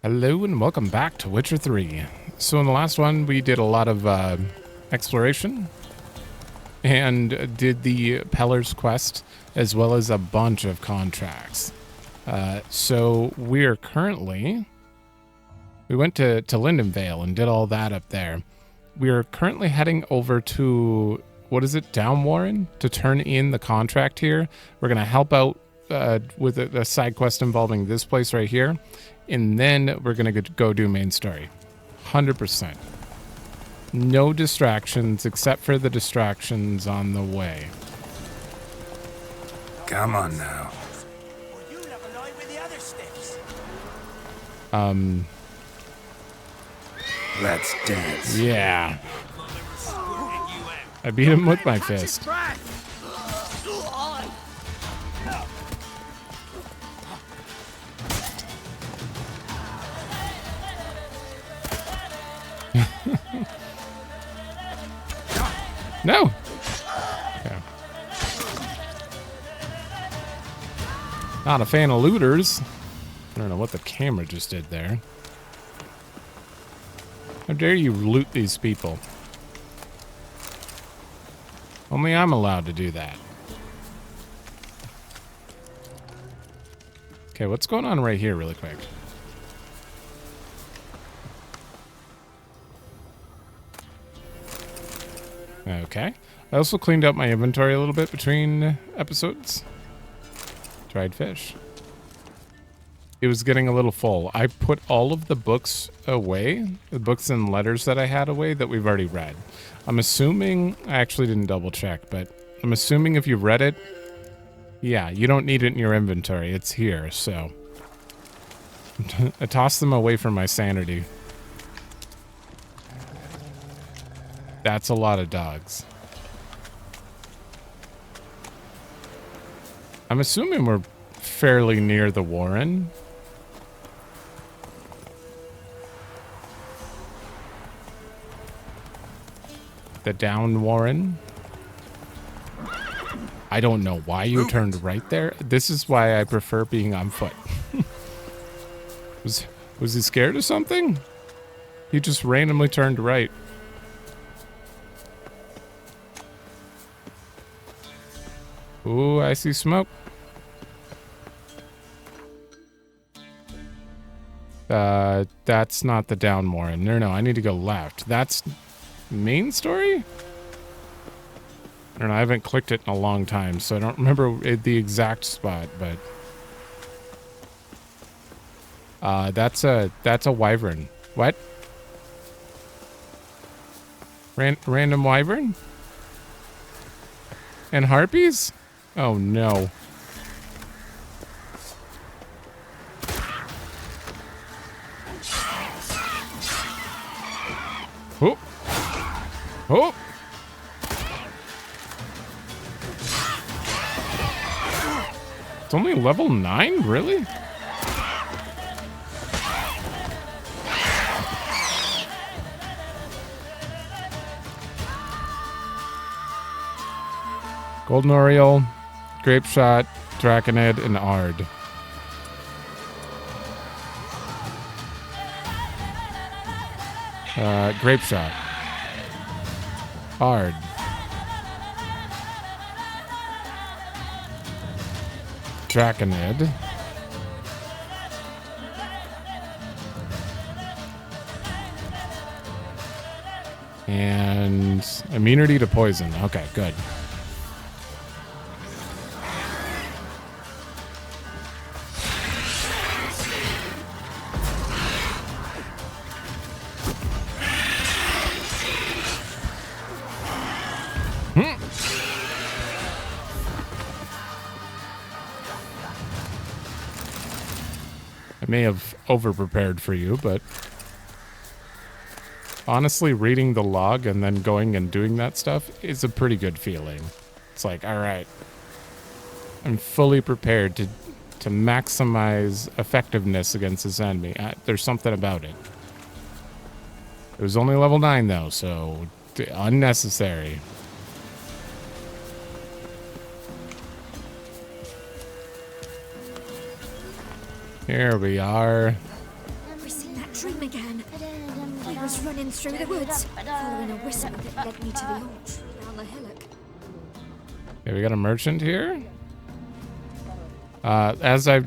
Hello and welcome back to Witcher 3. So in the last one, we did a lot of exploration and did the Peller's quest as well as a bunch of contracts. So we're currently... We went to Velen and did all that up there. We are currently heading over to, what is it, Downwarren, to turn in the contract here. We're going to help out with a side quest involving this place right here. And then we're going to go do main story. 100%. No distractions except for the distractions on the way. Come on now. Let's dance. Yeah. I beat him with my fist. No. Okay. Not a fan of looters. I don't know what the camera just did there. How dare you loot these people? Only I'm allowed to do that. Okay, what's going on right here really quick? Okay. I also cleaned up my inventory a little bit between episodes. Dried fish. It was getting a little full. I put all of the books away, the books and letters that I had away that we've already read. I'm assuming, I actually didn't double check, but I'm assuming if you've read it, yeah, you don't need it in your inventory. It's here, so. I tossed them away from my sanity. That's a lot of dogs. I'm assuming we're fairly near the Warren. The down Warren. I don't know why you turned right there. This is why I prefer being on foot. Was he scared of something? He just randomly turned right. Ooh, I see smoke. That's not the down Warren. No, I need to go left. That's main story? I don't know, I haven't clicked it in a long time, so I don't remember the exact spot, but... that's a wyvern. What? Random wyvern? And harpies? Oh no. Oh. Oh. It's only level 9, really? Golden Oriole, Grape Shot, Draconid, and Ard. Grape Shot. Ard. Draconid. And immunity to poison. Okay, good. I may have over-prepared for you, but honestly, reading the log and then going and doing that stuff is a pretty good feeling. It's like, all right, I'm fully prepared to maximize effectiveness against this enemy. There's something about it. It was only level 9, though, so unnecessary. Here we are. Never seen dream again. I was running through the woods, following a whisper that led me to the old tree on the hillock. Okay, we got a merchant here. As I've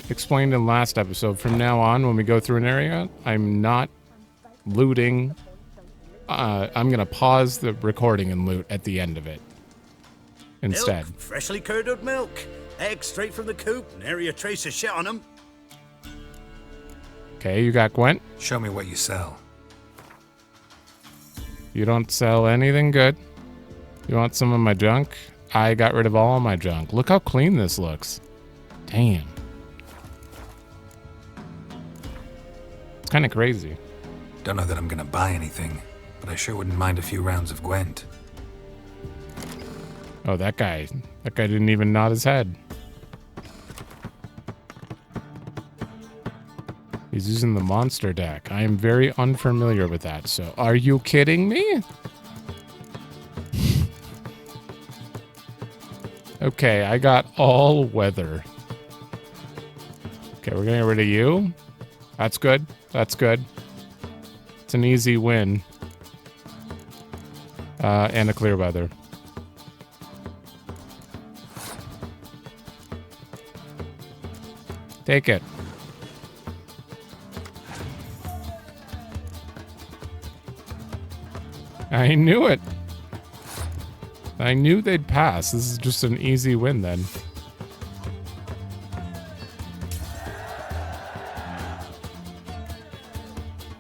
explained in the last episode, from now on, when we go through an area, I'm not looting. I'm going to pause the recording and loot at the end of it instead. Milk, freshly curdled milk. Eggs straight from the coop, nary a trace of shit on them. Okay, you got Gwent. Show me what you sell. You don't sell anything good. You want some of my junk? I got rid of all my junk. Look how clean this looks. Damn. It's kind of crazy. Don't know that I'm gonna buy anything, but I sure wouldn't mind a few rounds of Gwent. Oh, that guy didn't even nod his head. He's using the monster deck. I am very unfamiliar with that, so are you kidding me? Okay, I got all weather. Okay, we're gonna get rid of you. That's good. That's good. It's an easy win. And a clear weather. Take it. I knew it. I knew they'd pass. This is just an easy win then.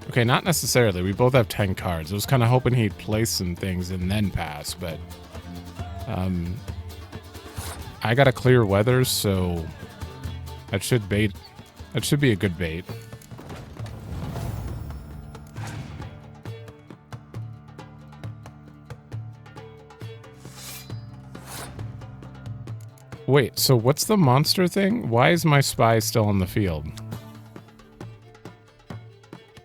Okay, not necessarily. We both have 10 cards. I was kind of hoping he'd place some things and then pass, but I got a clear weather, so that should bait. That should be a good bait. Wait, so what's the monster thing? Why is my spy still on the field?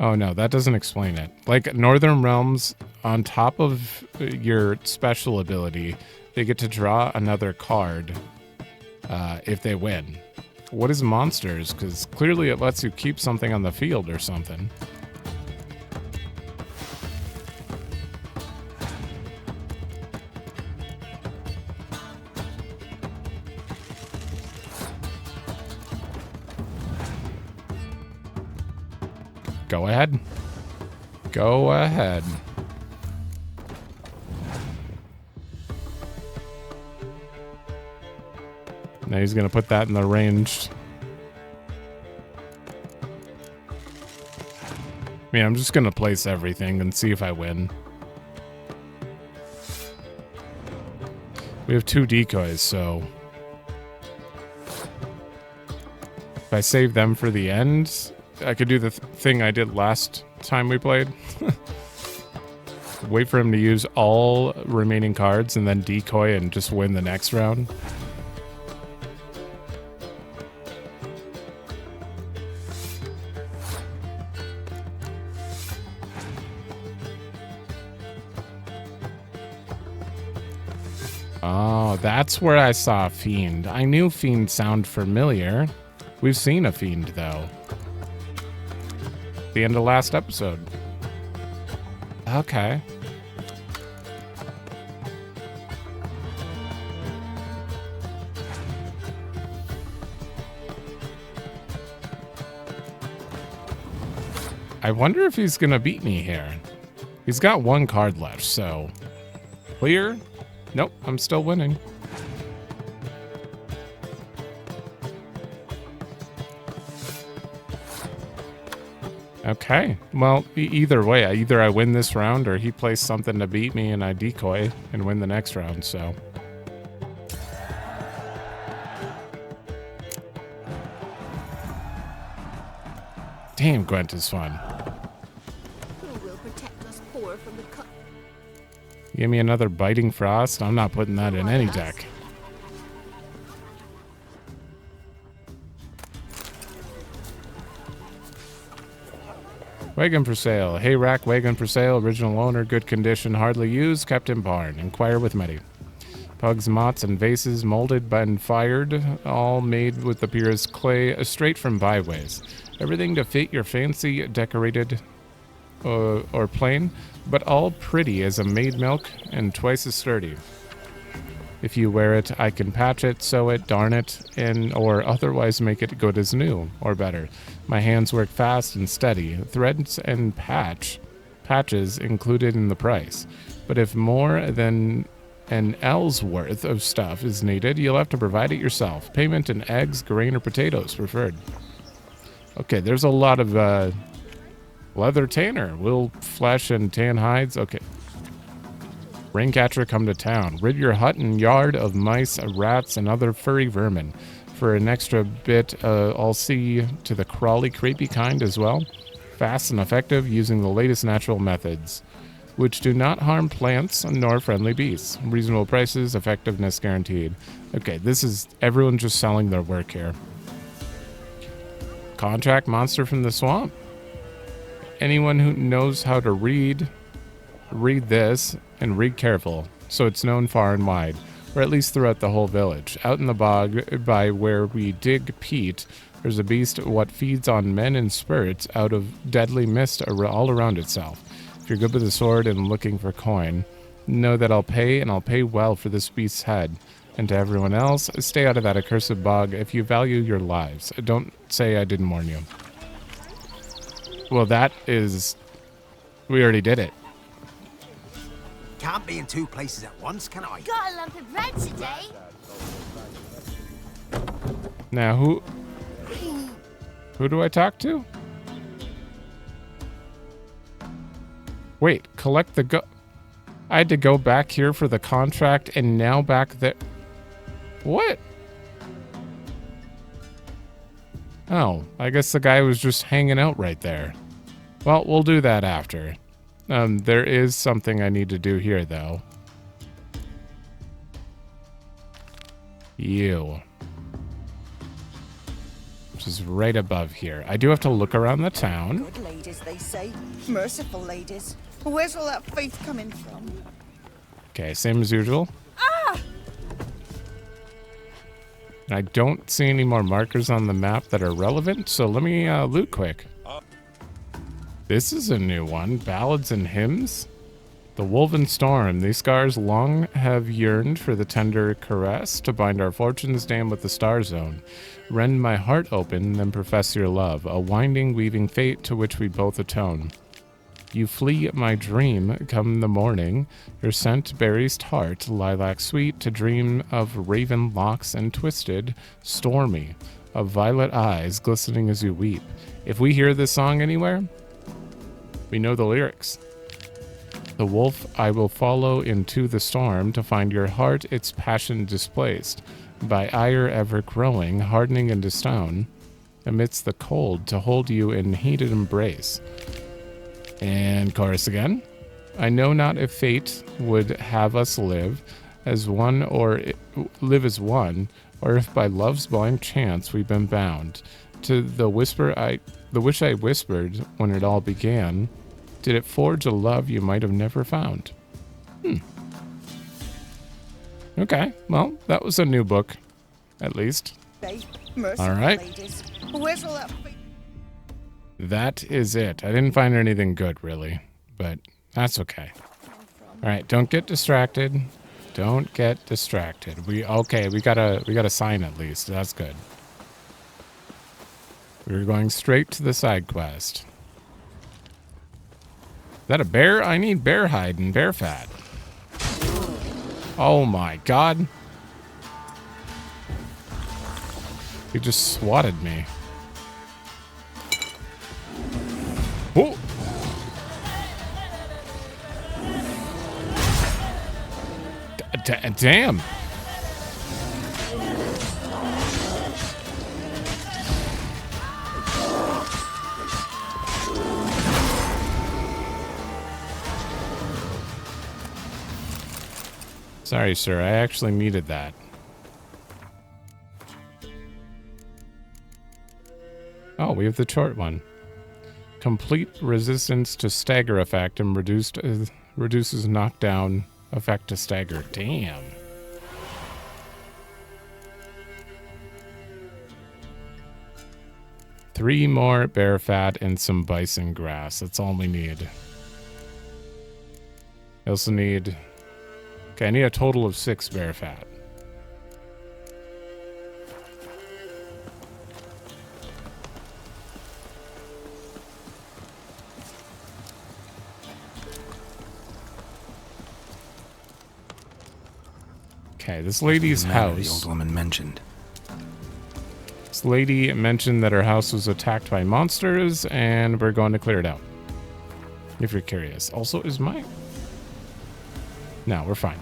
Oh no, that doesn't explain it. Like Northern Realms, on top of your special ability, they get to draw another card if they win. What is monsters? Because clearly it lets you keep something on the field or something. Go ahead. Go ahead. Now he's going to put that in the range. I mean, I'm just going to place everything and see if I win. We have 2 decoys, so if I save them for the end, I could do the thing I did last time we played. Wait for him to use all remaining cards and then decoy and just win the next round. Oh, that's where I saw Fiend. I knew Fiend sound familiar. We've seen a Fiend, though. The end of last episode. Okay. I wonder if he's gonna beat me here. He's got 1 card left, so clear. Nope, I'm still winning. Okay, well, either way, either I win this round or he plays something to beat me and I decoy and win the next round, so. Damn, Gwent is fun. Who will protect us poor from the cut? Give me another Biting Frost. I'm not putting that in any deck. Wagon for sale. Hay rack wagon for sale. Original owner, good condition, hardly used, kept in barn. Inquire with Medi. Pugs, mots, and vases, molded and fired, all made with the purest clay, straight from byways. Everything to fit your fancy decorated or plain, but all pretty as a maid milk and twice as sturdy. If you wear it, I can patch it, sew it, darn it, or otherwise make it good as new, or better. My hands work fast and steady. Threads and patches included in the price. But if more than an L's worth of stuff is needed, you'll have to provide it yourself. Payment in eggs, grain, or potatoes preferred. Okay, there's a lot of leather tanner. Wool, flesh, and tan hides. Okay. Raincatcher, come to town. Rid your hut and yard of mice, rats, and other furry vermin. For an extra bit, I'll see to the crawly, creepy kind as well. Fast and effective using the latest natural methods, which do not harm plants nor friendly beasts. Reasonable prices, effectiveness guaranteed. Okay, this is everyone just selling their work here. Contract monster from the swamp. Anyone who knows how to read this and read careful, so it's known far and wide, or at least throughout the whole village. Out in the bog by where we dig peat, there's a beast what feeds on men in spurts out of deadly mist all around itself. If you're good with a sword and looking for coin, know that I'll pay, and I'll pay well for this beast's head. And to everyone else, stay out of that accursed bog if you value your lives. Don't say I didn't warn you. Well, that is... we already did it. Can't be in two places at once, can I? Got a lump of bread today. Now, who do I talk to? Wait, collect the I had to go back here for the contract and now back there. What? Oh, I guess the guy was just hanging out right there. Well, we'll do that after. There is something I need to do here, though. You. Which is right above here. I do have to look around the town. Good ladies, they say. Merciful ladies. Where's all that faith coming from? Okay, same as usual. Ah! I don't see any more markers on the map that are relevant, so let me loot quick. This is a new one. Ballads and hymns. The woven storm. These scars long have yearned for the tender caress to bind our fortunes damned with the star zone. Rend my heart open, then profess your love. A winding, weaving fate to which we both atone. You flee my dream come the morning. Your scent berries tart, lilac sweet, to dream of raven locks and twisted, stormy, of violet eyes glistening as you weep. If we hear this song anywhere, we know the lyrics. The wolf I will follow into the storm to find your heart its passion displaced, by ire ever growing, hardening into stone, amidst the cold to hold you in heated embrace. And chorus again. I know not if fate would have us live as one, or live as one, or if by love's blind chance we've been bound to the wish I whispered when it all began. Did it forge a love you might have never found? Okay, well, that was a new book, at least. Merciful All right. ladies. Where's all that faith? That is it. I didn't find anything good, really, but that's okay. All right, don't get distracted. Don't get distracted. We got a sign at least. That's good. We're going straight to the side quest. Is that a bear? I need bear hide and bear fat. Oh my god. He just swatted me. Oh! Damn! Sorry, sir. I actually needed that. Oh, we have the short one. Complete resistance to stagger effect and reduces knockdown effect to stagger. Damn. 3 more bear fat and some bison grass. That's all we need. I also need... Okay, I need a total of 6 bear fat. Okay, this lady's The old house. woman mentioned. This lady mentioned that her house was attacked by monsters, and we're going to clear it out. If you're curious. Also, is my... No, we're fine.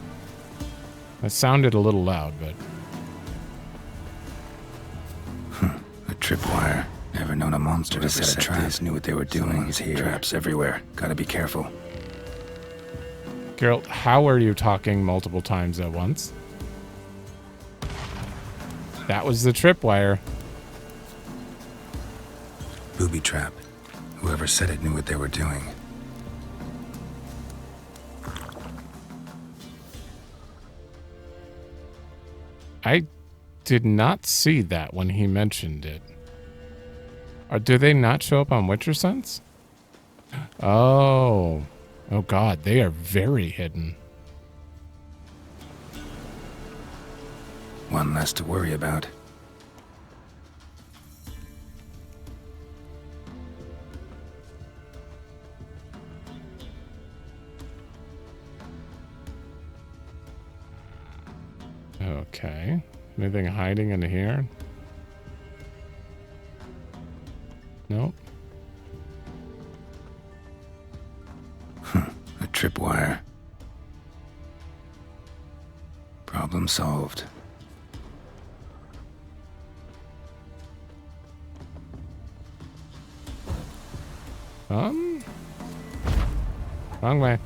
That sounded a little loud, but... A tripwire. Never known a monster to set a trap. Knew what they were doing. He's here. Traps everywhere. Gotta be careful. Geralt, how are you talking multiple times at once? That was the tripwire. Booby trap. Whoever said it knew what they were doing. I did not see that when he mentioned it. Or do they not show up on Witcher Sense? Oh. Oh god, they are very hidden. One less to worry about. Okay. Anything hiding in here? Nope. A tripwire. Problem solved. Wrong way.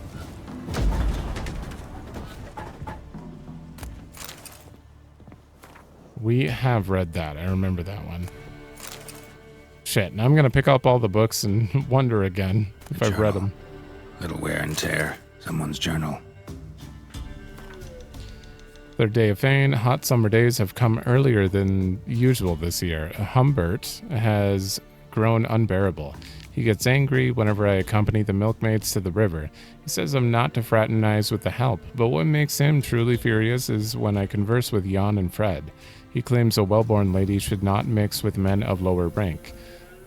We have read that. I remember that one. Shit, now I'm going to pick up all the books and wonder again if I've read them. Little wear and tear. Someone's journal. Third day of Fane. Hot summer days have come earlier than usual this year. Humbert has grown unbearable. He gets angry whenever I accompany the milkmaids to the river. He says I'm not to fraternize with the help, but what makes him truly furious is when I converse with Jan and Fred. He claims a well-born lady should not mix with men of lower rank,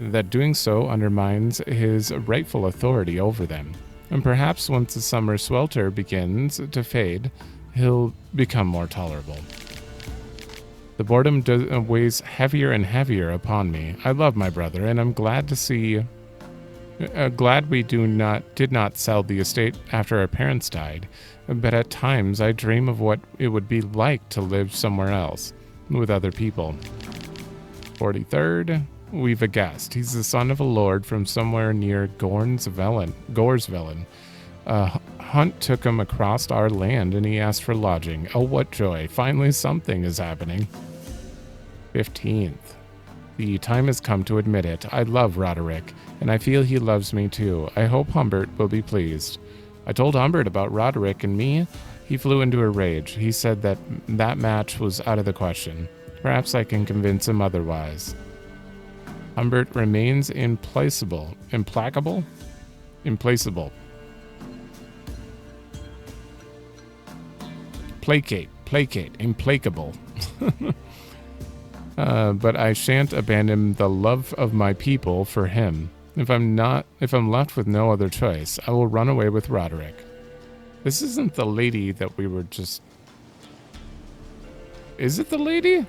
that doing so undermines his rightful authority over them. And perhaps once the summer swelter begins to fade, he'll become more tolerable. The boredom weighs heavier and heavier upon me. I love my brother, and I'm glad to see... glad we did not sell the estate after our parents died, but at times I dream of what it would be like to live somewhere else, with other people. 43rd, we've a guest. He's the son of a lord from somewhere near Gorsvelen. Hunt took him across our land and he asked for lodging. Oh, what joy. Finally something is happening. 15th. The time has come to admit it. I love Roderick, and I feel he loves me too. I hope Humbert will be pleased. I told Humbert about Roderick and me. He flew into a rage. He said that match was out of the question. Perhaps I can convince him otherwise. Humbert remains implacable. Implacable? Implacable. Placate, implacable. But I shan't abandon the love of my people for him. If I'm left with no other choice, I will run away with Roderick. This isn't the lady that we were just... Is it the lady?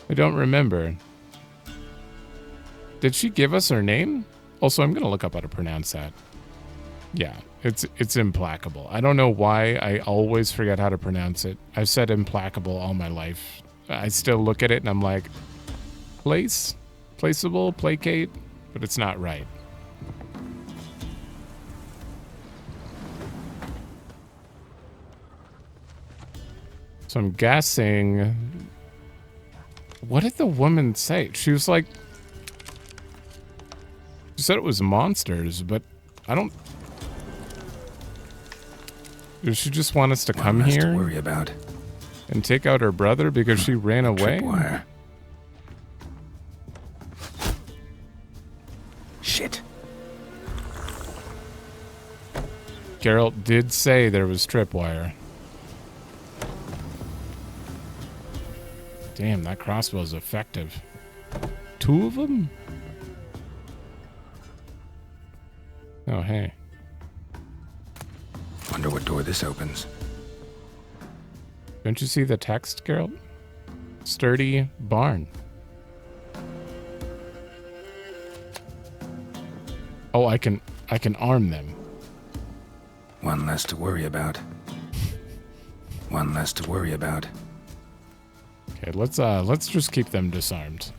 I don't remember. Did she give us her name? Also, I'm gonna look up how to pronounce that. Yeah, it's implacable. I don't know why I always forget how to pronounce it. I've said implacable all my life. I still look at it and I'm like, placeable, placate, but it's not right. So I'm guessing, what did the woman say? She was like, she said it was monsters, but I don't... Does she just want us to come here to worry about and take out her brother because she ran away? Tripwire. Geralt did say there was tripwire. Damn, that crossbow's effective. 2 of them? Oh, hey. Wonder what door this opens. Don't you see the text, Geralt? Sturdy barn. Oh, I can arm them. One less to worry about. One less to worry about. Okay, let's just keep them disarmed.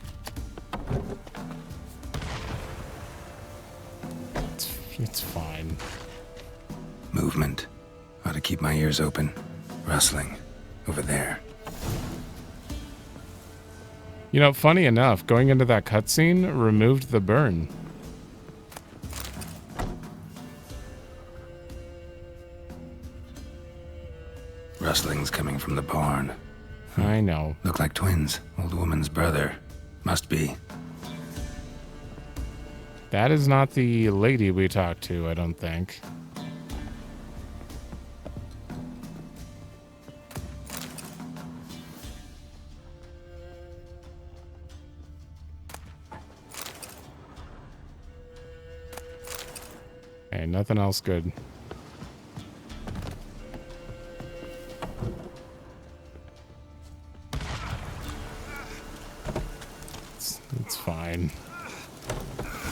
It's fine. Movement. Ought to keep my ears open. Rustling. Over there. You know, funny enough, going into that cutscene removed the burn. Rustling's coming from the barn. I know. Look like twins. Old woman's brother. Must be. That is not the lady we talked to, I don't think. Okay, nothing else good. It's fine.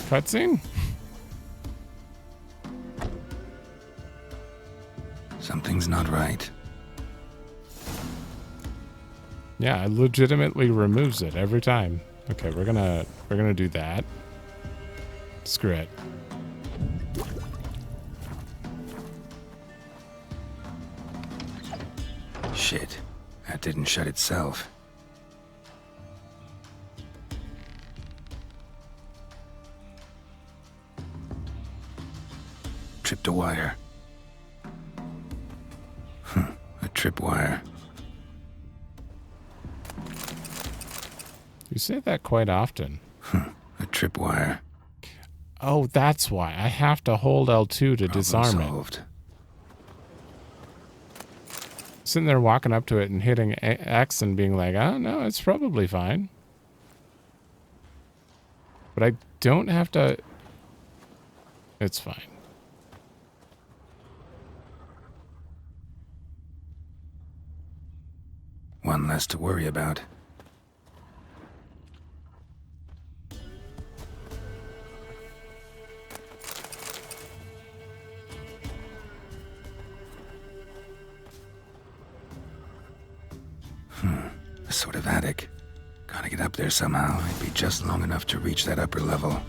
Cutscene? Something's not right. Yeah, it legitimately removes it every time. Okay, we're gonna do that. Screw it. Shit. That didn't shut itself. Tripped a wire. A tripwire. You say that quite often. A tripwire. Oh, that's why. I have to hold L2 to disarm it. Solved. Sitting there walking up to it and hitting X and being like, oh, no, it's probably fine. But I don't have to... It's fine. One less to worry about. A sort of attic. Gotta get up there somehow. It'd be just long enough to reach that upper level.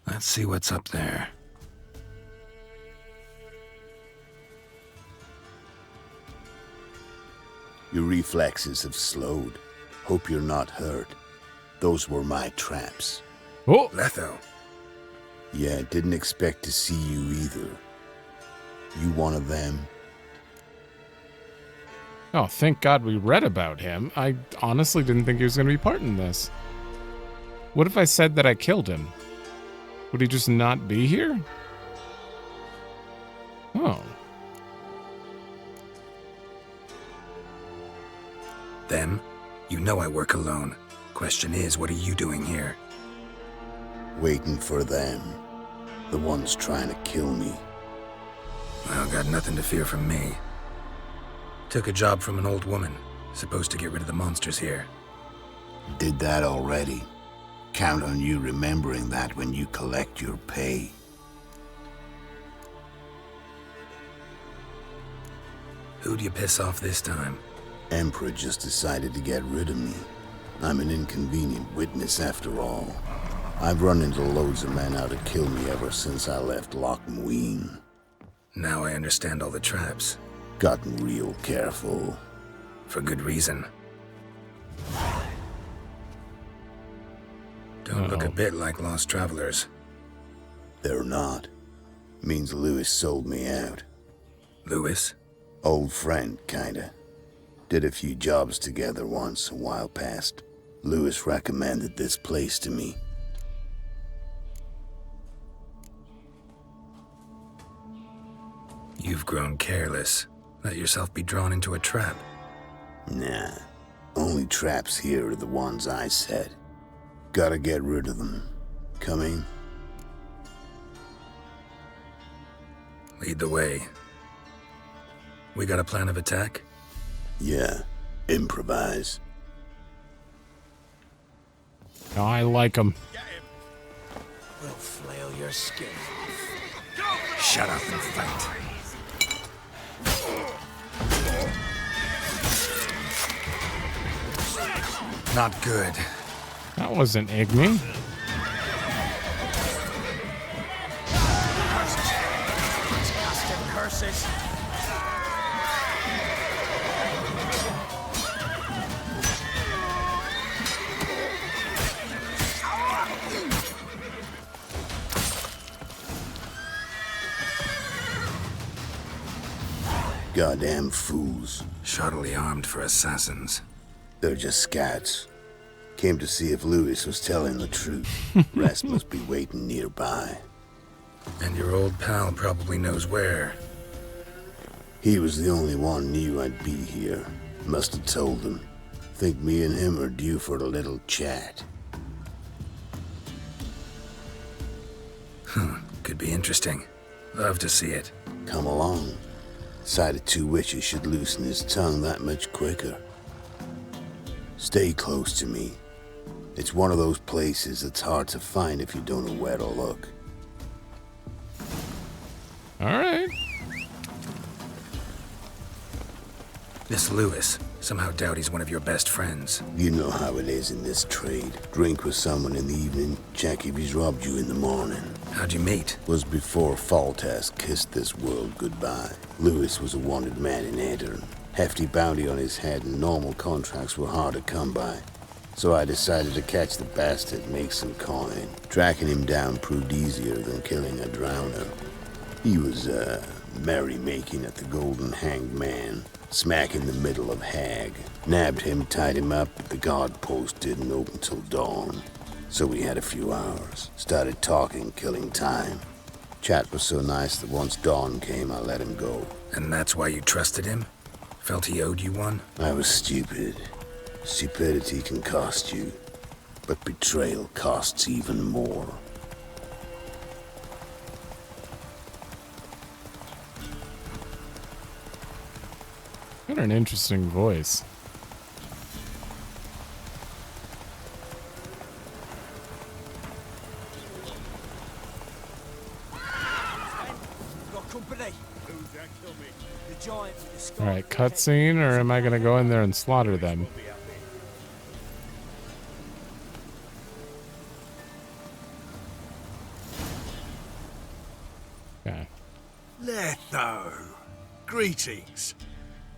Let's see what's up there. Your reflexes have slowed. Hope you're not hurt. Those were my traps. Oh! Letho. Yeah, didn't expect to see you either. You one of them? Oh, thank God we read about him. I honestly didn't think he was going to be part in this. What if I said that I killed him? Would he just not be here? Oh. Them? You know I work alone. Question is, what are you doing here? Waiting for them. The ones trying to kill me. Well, got nothing to fear from me. Took a job from an old woman. Supposed to get rid of the monsters here. Did that already. Count on you remembering that when you collect your pay. Who'd you piss off this time? Emperor just decided to get rid of me. I'm an inconvenient witness after all. I've run into loads of men out to kill me ever since I left Loch Muin. Now I understand all the traps. Gotten real careful. For good reason. Don't look a bit like lost travelers. They're not. Means Lewis sold me out. Lewis? Old friend, kinda. Did a few jobs together once, a while past. Lewis recommended this place to me. You've grown careless. Let yourself be drawn into a trap. Nah. Only traps here are the ones I set. Gotta get rid of them. Coming? Lead the way. We got a plan of attack? Yeah. Improvise. Oh, I like him. We'll flail your skin off. Shut up and fight. Not good. That wasn't Igni. Disgusting curses. Goddamn fools. Shoddily armed for assassins. They're just scats. Came to see if Lewis was telling the truth. Rest must be waiting nearby. And your old pal probably knows where. He was the only one knew I'd be here. Must have told them. Think me and him are due for a little chat. Could be interesting. Love to see it. Come along. Sight of two witches should loosen his tongue that much quicker. Stay close to me. It's one of those places that's hard to find if you don't know where to look. All right. This Lewis. Somehow doubt he's one of your best friends. You know how it is in this trade. Drink with someone in the evening, check if he's robbed you in the morning. How'd you meet? Was before Faltas kissed this world goodbye. Lewis was a wanted man in Reardon. Hefty bounty on his head and normal contracts were hard to come by. So I decided to catch the bastard and make some coin. Tracking him down proved easier than killing a drowner. He was, merrymaking at the Golden Hanged Man, smack in the middle of Hag. Nabbed him, tied him up, but the guard post didn't open till dawn. So we had a few hours. Started talking, killing time. Chat was so nice that once dawn came, I let him go. And that's why you trusted him? Felt he owed you one? I was stupid. Stupidity can cost you, but betrayal costs even more. What an interesting voice. Got company. Who's that coming? The giant with the skull. All right, cutscene, or am I gonna go in there and slaughter them? Okay. Letho, greetings.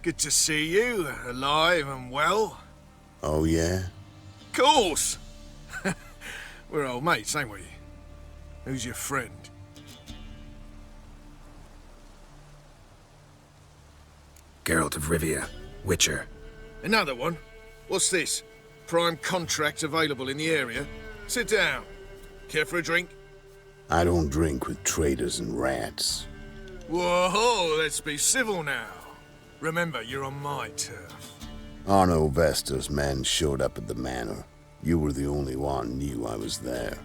Good to see you, alive and well. Oh yeah? Course! We're old mates, ain't we? Who's your friend? Geralt of Rivia, Witcher. Another one? What's this? Prime contract available in the area? Sit down. Care for a drink? I don't drink with traitors and rats. Whoa, let's be civil now. Remember, you're on my turf. Arno Vestor's men showed up at the manor. You were the only one knew I was there.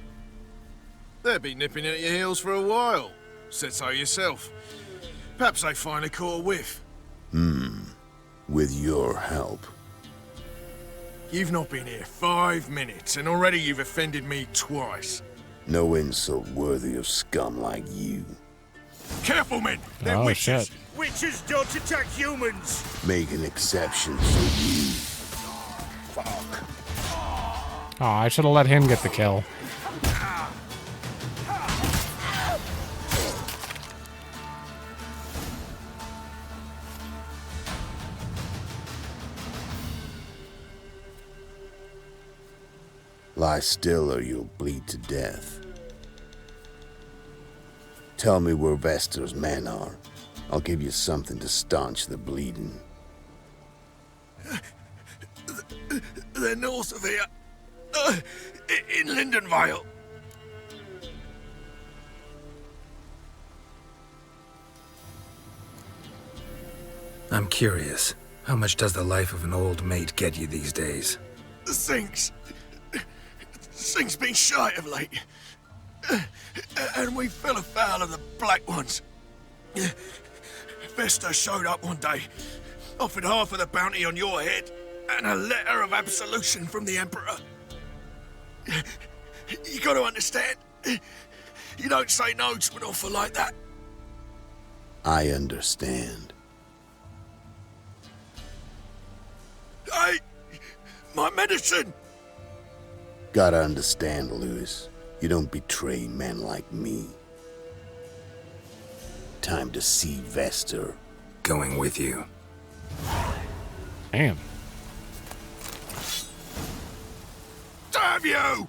They'll be nipping at your heels for a while. Said so yourself. Perhaps they finally caught a whiff. With your help. You've not been here 5 minutes, and already you've offended me twice. No insult worthy of scum like you. Careful, men! They're Oh, witches! shit. Witches don't attack humans! Make an exception for you. Fuck. Oh, I should have let him get the kill. Lie still or you'll bleed to death. Tell me where Vestor's men are. I'll give you something to staunch the bleeding. They're north of here. In Lindenvale. I'm curious. How much does the life of an old mate get you these days? Things been shy of late. And we fell afoul of the Black Ones. Vesta showed up one day, offered half of the bounty on your head, and a letter of absolution from the Emperor. You gotta understand, you don't say no to an offer like that. I understand. Hey, my medicine! Gotta understand, Lewis. You don't betray men like me. Time to see Vester. Going with you. Damn. Damn you!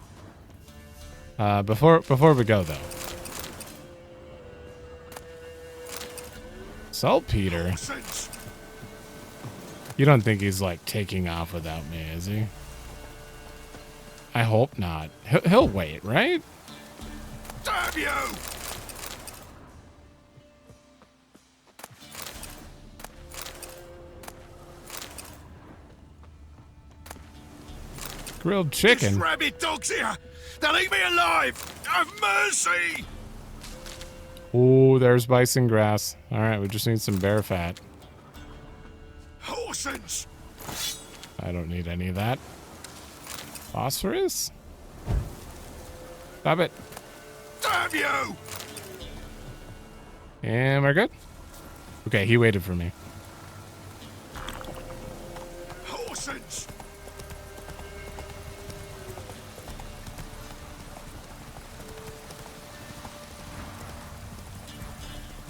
Before we go though. Saltpeter? Nonsense. You don't think he's like taking off without me, is he? I hope not. He'll wait, right? Damn you! Grilled chicken. These rabid dogs here! They'll eat me alive! Have mercy! Ooh, there's bison grass. All right, we just need some bear fat. Horsens! I don't need any of that. Phosphorus? Stop it. Damn you! And we're good. Okay, he waited for me. Horsens!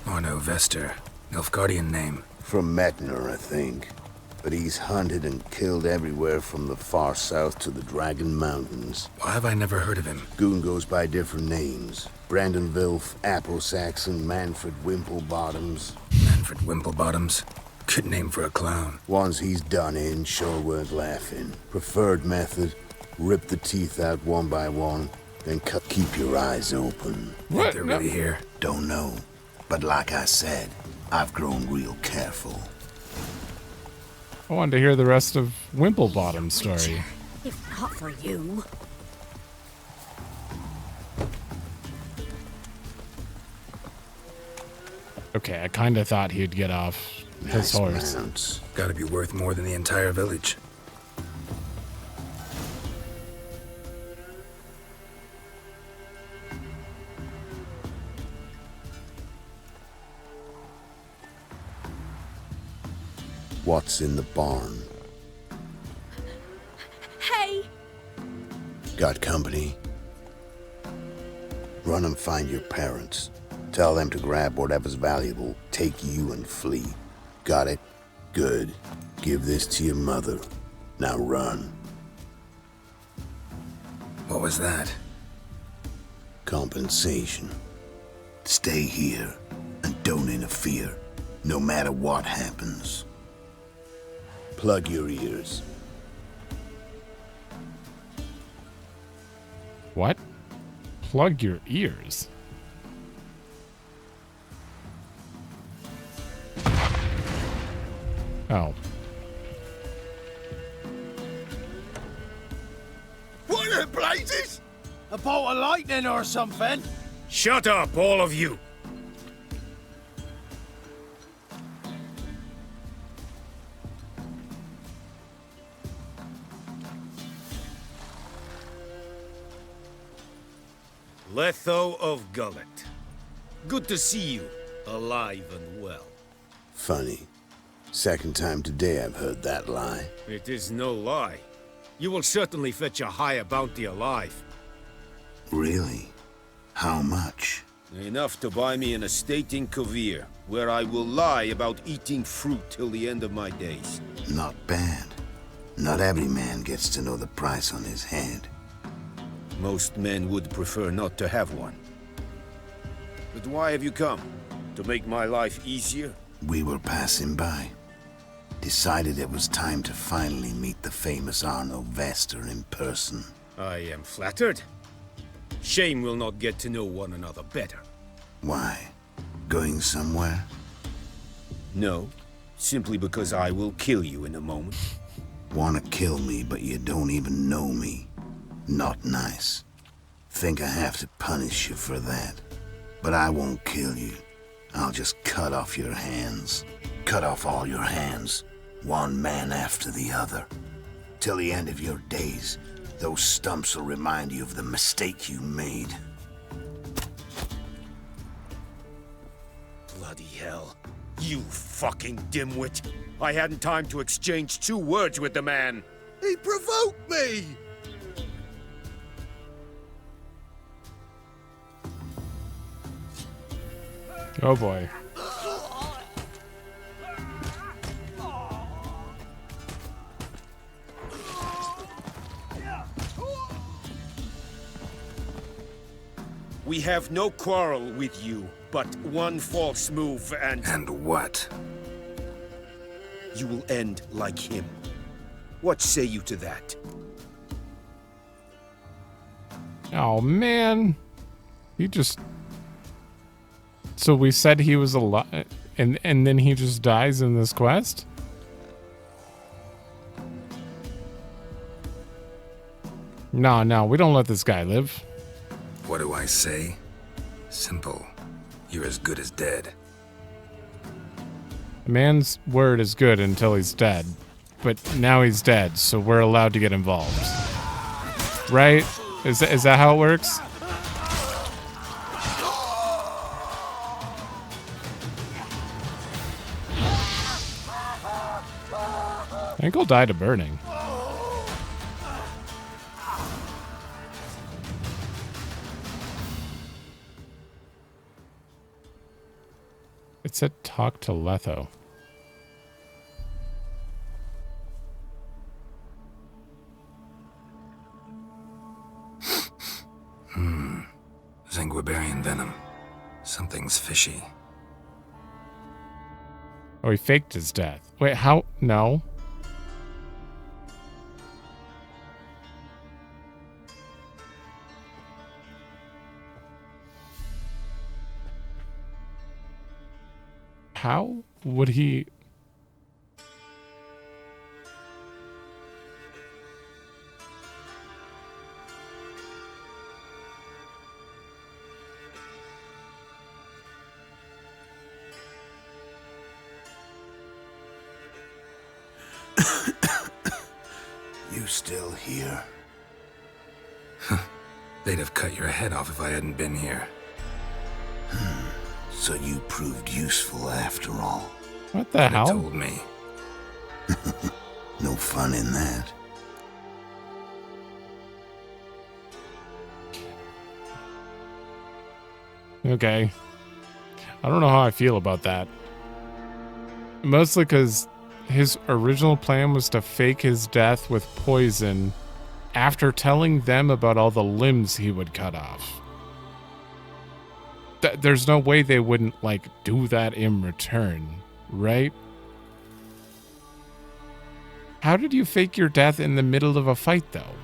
Oh no, Vester. Nilfgaardian name. From Metner, I think. But he's hunted and killed everywhere from the far south to the Dragon Mountains. Why have I never heard of him? Goon goes by different names. Brandon Vilf, Apple Saxon, Manfred Wimplebottoms. Manfred Wimplebottoms. Good name for a clown. Ones he's done in sure weren't laughing. Preferred method, rip the teeth out one by one, then cut. Keep your eyes open. What? Think they're really here? Don't know. But like I said, I've grown real careful. I wanted to hear the rest of Wimplebottom's story. If not for you. Okay, I kind of thought he'd get off his horse. Mounts. Gotta be worth more than the entire village. What's in the barn? Hey! Got company? Run and find your parents. Tell them to grab whatever's valuable, take you and flee. Got it? Good. Give this to your mother. Now run. What was that? Compensation. Stay here and don't interfere, no matter what happens. Plug your ears. What? Plug your ears. Oh. What the blazes? A bolt of lightning or something? Shut up, all of you! Letho of Gullet. Good to see you, alive and well. Funny. Second time today I've heard that lie. It is no lie. You will certainly fetch a higher bounty alive. Really? How much? Enough to buy me an estate in Kovir, where I will lie about eating fruit till the end of my days. Not bad. Not every man gets to know the price on his head. Most men would prefer not to have one. But why have you come? To make my life easier? We were passing by. Decided it was time to finally meet the famous Arno Vester in person. I am flattered. Shame we'll not get to know one another better. Why? Going somewhere? No. Simply because I will kill you in a moment. Wanna kill me, but you don't even know me. Not nice. Think I have to punish you for that. But I won't kill you. I'll just cut off your hands. Cut off all your hands, one man after the other. Till the end of your days, those stumps will remind you of the mistake you made. Bloody hell. You fucking dimwit. I hadn't time to exchange 2 words with the man. He provoked me! Oh boy. We have no quarrel with you, but one false move and And what? you will end like him. What say you to that? Oh man. He just... So we said he was alive, and then he just dies in this quest? No, we don't let this guy live. What do I say? Simple. You're as good as dead. A man's word is good until he's dead. But now he's dead, so we're allowed to get involved. Right? Is that how it works? I think he'll die to burning. It said talk to Letho. Zanguibarian venom. Something's fishy. Oh, he faked his death. Wait, how? No. How would he... You still here? They'd have cut your head off if I hadn't been here. So you proved useful after all. What the They hell? told me. No fun in that. Okay. I don't know how I feel about that. Mostly because his original plan was to fake his death with poison after telling them about all the limbs he would cut off. There's no way they wouldn't, like, do that in return, right? How did you fake your death in the middle of a fight, though?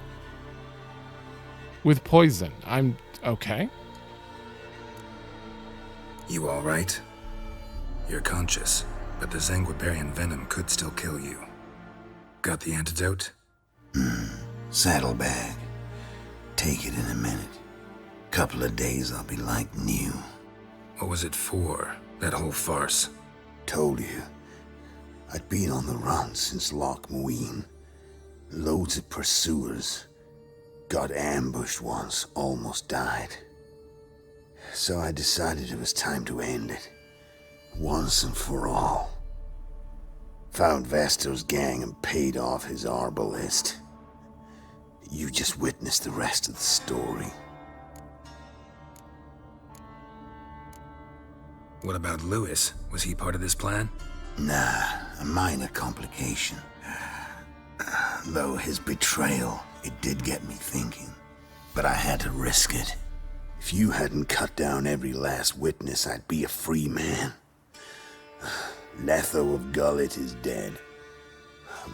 With poison. I'm... okay. You all right? You're conscious, but the Zanguibarian venom could still kill you. Got the antidote? Saddlebag. Take it in a minute. Couple of days I'll be like new. What was it for, that whole farce? Told you. I'd been on the run since Loch Muin. Loads of pursuers. Got ambushed once, almost died. So I decided it was time to end it. Once and for all. Found Vastor's gang and paid off his arbalist. You just witnessed the rest of the story. What about Lewis? Was he part of this plan? Nah, a minor complication. Though his betrayal, it did get me thinking. But I had to risk it. If you hadn't cut down every last witness, I'd be a free man. Letho of Gullet is dead.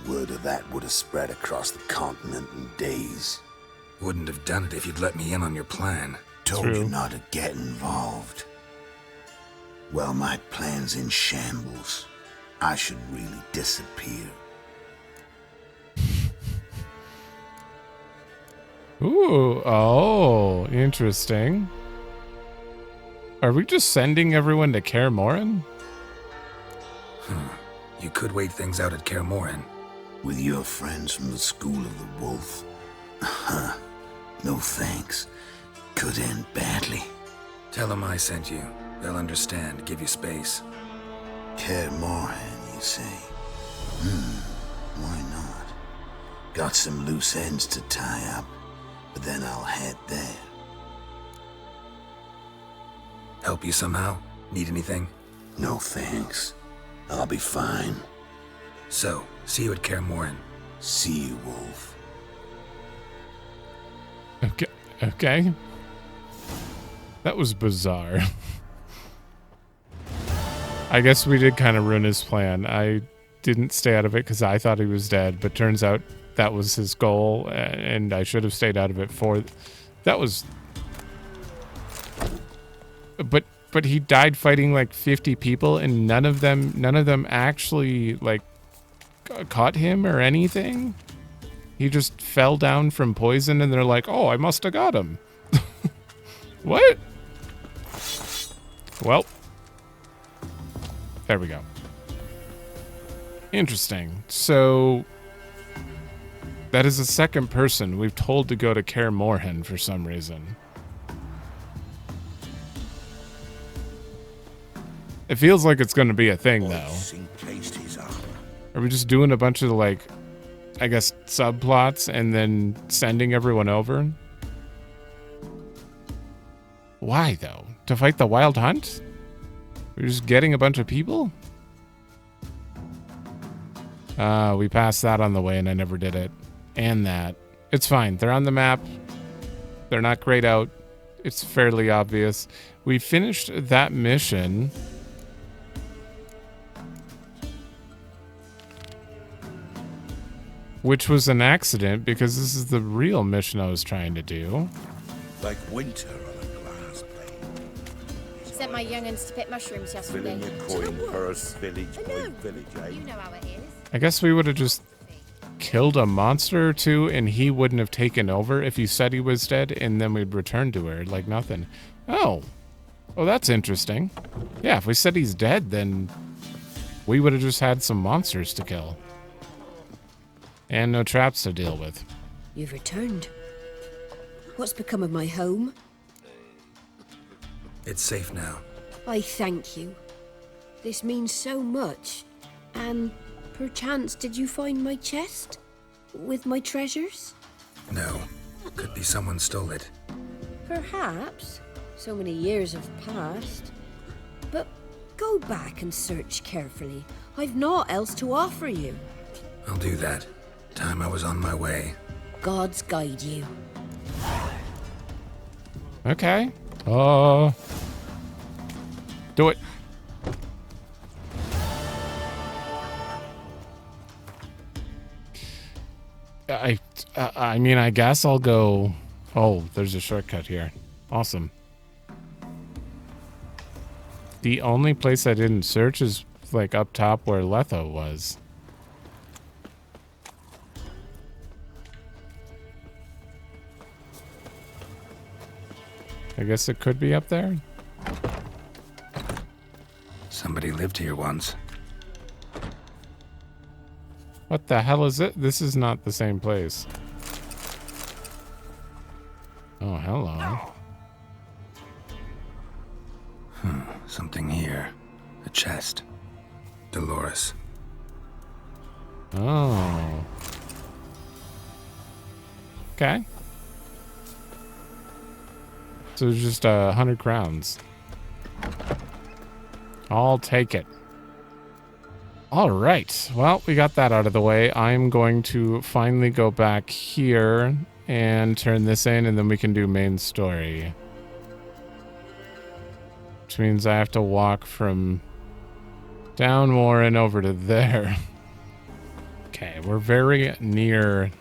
Word of that would have spread across the continent in days. Wouldn't have done it if you'd let me in on your plan. Told True. you not to get involved. Well, my plan's in shambles. I should really disappear. Ooh, oh, interesting. Are we just sending everyone to Kaer Morhen? You could wait things out at Kaer Morhen. With your friends from the School of the Wolf? No thanks. Could end badly. Tell them I sent you. They'll understand, give you space. Kaer Morhen, you say? Why not? Got some loose ends to tie up, but then I'll head there. Help you somehow? Need anything? No thanks. I'll be fine. So, see you at Kaer Morhen. See you, Wolf. Okay. That was bizarre. I guess we did kind of ruin his plan. I didn't stay out of it because I thought he was dead, but turns out that was his goal, and I should have stayed out of it for... That was... But he died fighting like 50 people, and none of them actually like caught him or anything. He just fell down from poison, and they're like, "Oh, I must have got him." What? Well, there we go. Interesting. So that is the second person we've told to go to Kaer Morhen for some reason. It feels like it's going to be a thing, though. Are we just doing a bunch of, like, I guess, subplots and then sending everyone over? Why, though? To fight the Wild Hunt? We're just getting a bunch of people? We passed that on the way and I never did it. And that. It's fine. They're on the map. They're not grayed out. It's fairly obvious. We finished that mission... which was an accident because this is the real mission I was trying to do. Like winter on a glass plate. Sent my young'uns to pick mushrooms yesterday. Filling a coin purse, village by village, eh? You know how it is. I guess we would have just killed a monster or two and he wouldn't have taken over if you said he was dead, and then we'd return to her like nothing. Oh, that's interesting. Yeah, if we said he's dead, then we would have just had some monsters to kill. And no traps to deal with. You've returned. What's become of my home? It's safe now. I thank you. This means so much. And perchance did you find my chest? With my treasures? No. Could be someone stole it. Perhaps. So many years have passed. But go back and search carefully. I've naught else to offer you. I'll do that. Time I was on my way. Gods guide you. Okay. Do it. I mean, I guess I'll go... Oh, there's a shortcut here. Awesome. The only place I didn't search is, like, up top where Letho was. I guess it could be up there. Somebody lived here once. What the hell is it? This is not the same place. Oh, hello. Something here. A chest. Dolores. Oh. Okay. So it's just 100 crowns. I'll take it. All right. Well, we got that out of the way. I'm going to finally go back here and turn this in, and then we can do main story. Which means I have to walk from down Warren over to there. Okay, we're very near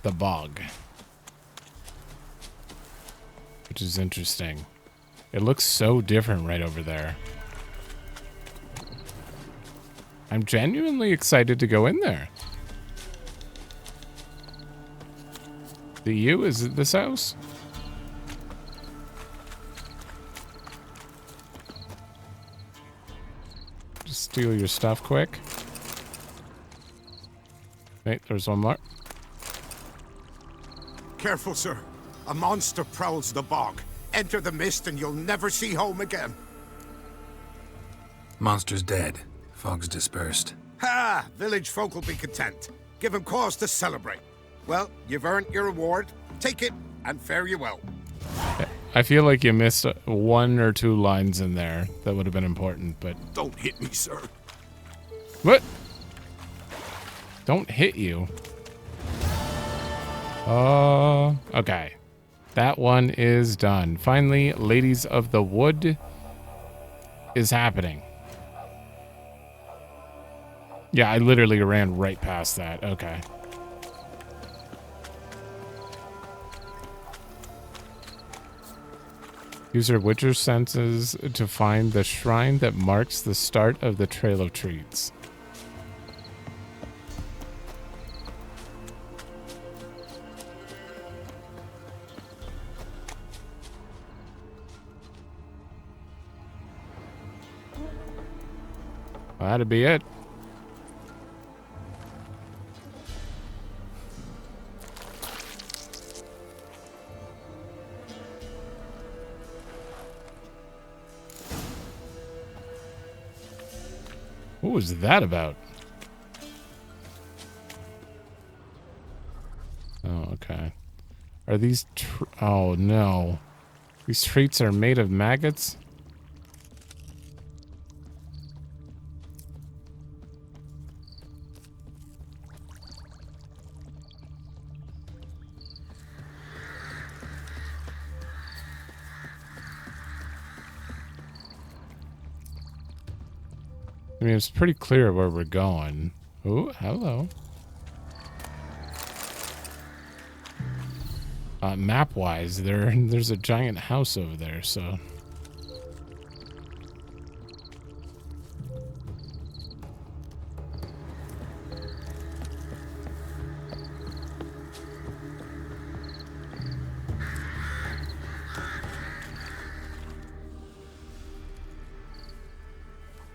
the bog, which is interesting. It looks so different right over there. I'm genuinely excited to go in there. Is it this house? Just steal your stuff quick. Wait, there's one more. Careful, sir. A monster prowls the bog. Enter the mist and you'll never see home again. Monster's dead. Fog's dispersed. Ha! Village folk will be content. Give 'em cause to celebrate. Well, you've earned your reward. Take it, and fare you well. I feel like you missed 1 or 2 lines in there that would have been important, but... Don't hit me, sir. What? Don't hit you. Okay. That one is done. Finally, Ladies of the Wood is happening. Yeah, I literally ran right past that. Okay. Use your Witcher senses to find the shrine that marks the start of the Trail of Treats. Well, that'd be it. What was that about? Oh, okay. Are these... oh, no. These treats are made of maggots? I mean, it's pretty clear where we're going. Oh, hello. Map-wise, there's a giant house over there, so...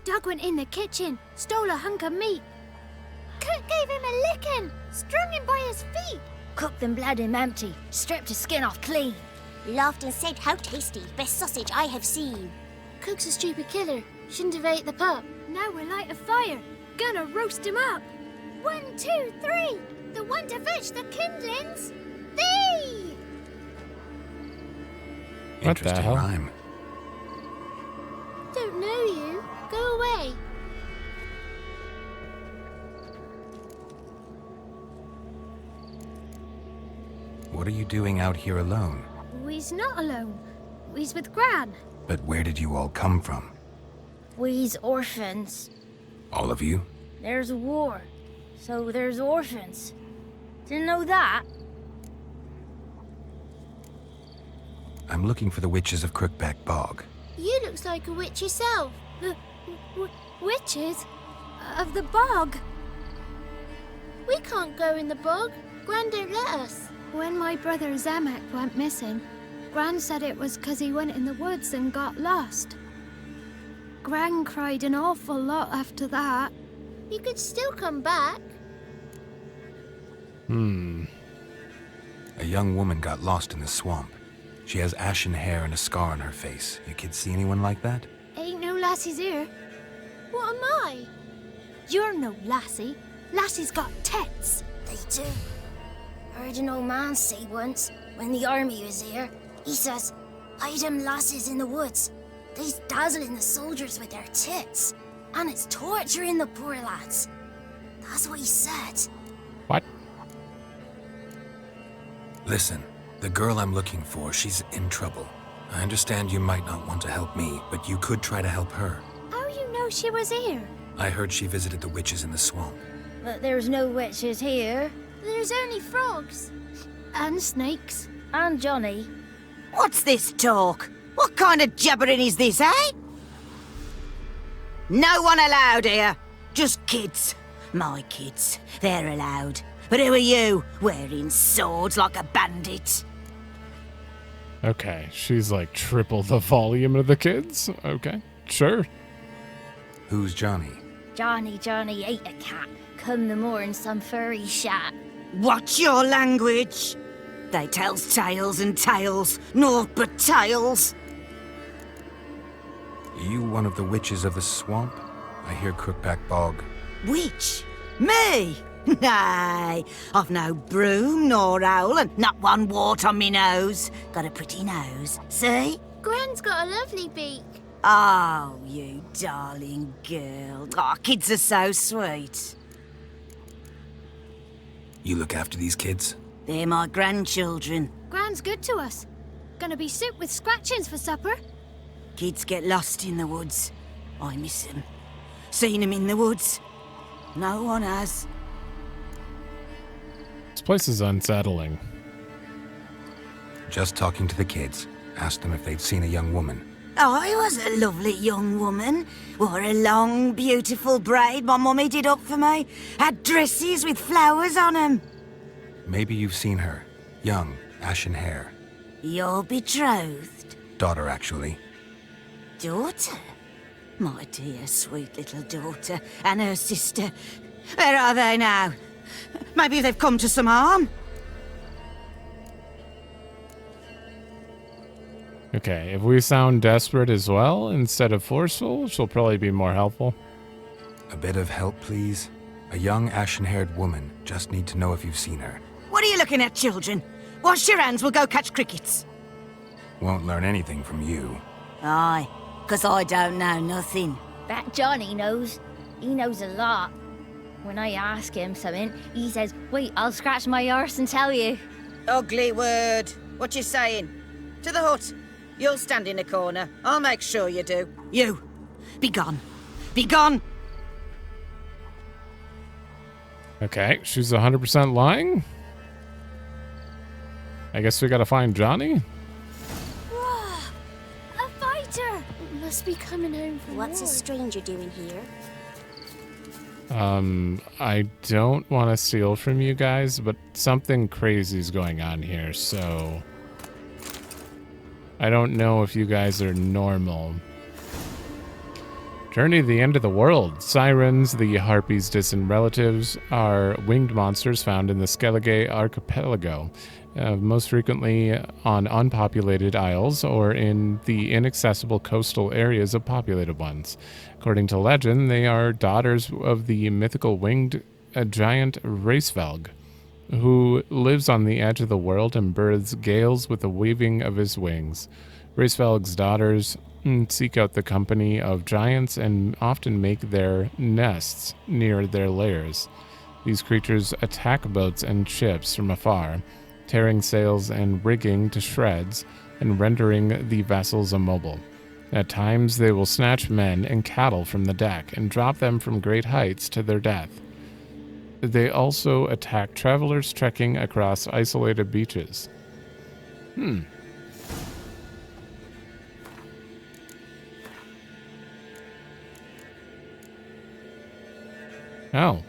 Doug went in the kitchen, stole a hunk of meat. Cook gave him a licking, strung him by his feet. Cooked and bled him empty, stripped his skin off clean. Laughed and said, "How tasty, best sausage I have seen." Cook's a stupid killer, shouldn't have ate the pup. Now we'll light a fire, gonna roast him up. 1, 2, 3, the one to fetch the kindlings, thee! What the hell? Rhyme. Don't know you. Go away. What are you doing out here alone? We's not alone. We's with Gran. But where did you all come from? We's orphans. All of you? There's a war, so there's orphans. Didn't know that? I'm looking for the witches of Crookback Bog. You looks like a witch yourself. Witches? Of the bog? We can't go in the bog. Gran don't let us. When my brother Zamek went missing, Gran said it was 'cause he went in the woods and got lost. Gran cried an awful lot after that. You could still come back. A young woman got lost in the swamp. She has ashen hair and a scar on her face. You kids see anyone like that? Ain't no lassies here. What am I? You're no lassie. Lassie's got tits. They do. Heard an old man say once, when the army was here, he says, "Hide them lasses in the woods. They's dazzling the soldiers with their tits, and it's torturing the poor lads." That's what he said. What? Listen, the girl I'm looking for, she's in trouble. I understand you might not want to help me, but you could try to help her. How you know she was here? I heard she visited the witches in the swamp. But there's no witches here. There's only frogs. And snakes. And Johnny. What's this talk? What kind of jabbering is this, eh? No one allowed here. Just kids. My kids. They're allowed. But who are you, wearing swords like a bandit? Okay, she's like triple the volume of the kids. Okay, sure. Who's Johnny? Johnny ate a cat. Come the morn some furry shat. Watch your language. They tells tales and tales, naught but tales. Are you one of the witches of the swamp? I hear Crookback Bog. Witch? Me? Nay, I've no broom nor owl and not one wart on me nose. Got a pretty nose, see? Gwen's got a lovely beak. Oh, you darling girl. Oh, kids are so sweet. You look after these kids? They're my grandchildren. Gran's good to us. Gonna be soup with scratchings for supper. Kids get lost in the woods. I miss them. Seen them in the woods. No one has. This place is unsettling. Just talking to the kids. Asked them if they'd seen a young woman. I was a lovely young woman. Wore a long, beautiful braid my mummy did up for me. Had dresses with flowers on 'em. Maybe you've seen her. Young, ashen hair. You're betrothed? Daughter, actually. Daughter? My dear, sweet little daughter. And her sister. Where are they now? Maybe they've come to some harm? Okay, if we sound desperate as well instead of forceful, she'll probably be more helpful. A bit of help, please. A young, ashen-haired woman. Just need to know if you've seen her. What are you looking at, children? Wash your hands, we'll go catch crickets. Won't learn anything from you. Aye, 'cause I don't know nothing. That Johnny knows. He knows a lot. When I ask him something, he says, wait, I'll scratch my arse and tell you. Ugly word. What you saying? To the hut. You'll stand in a corner. I'll make sure you do. You, be gone. Be gone! Okay, she's 100% lying? I guess we gotta find Johnny? Whoa! A fighter! Must be coming home from What's a war. stranger doing here? I don't want to steal from you guys, but something crazy is going on here, so I don't know if you guys are normal. Journey to the end of the world. Sirens, the harpies' distant relatives, are winged monsters found in the Skellige archipelago, most frequently on unpopulated isles or in the inaccessible coastal areas of populated ones. According to legend, they are daughters of the mythical winged giant Racevelg, who lives on the edge of the world and births gales with the weaving of his wings. Racevelg's daughters seek out the company of giants and often make their nests near their lairs. These creatures attack boats and ships from afar, tearing sails and rigging to shreds and rendering the vessels immobile. At times, they will snatch men and cattle from the deck and drop them from great heights to their death. They also attack travelers trekking across isolated beaches. Oh.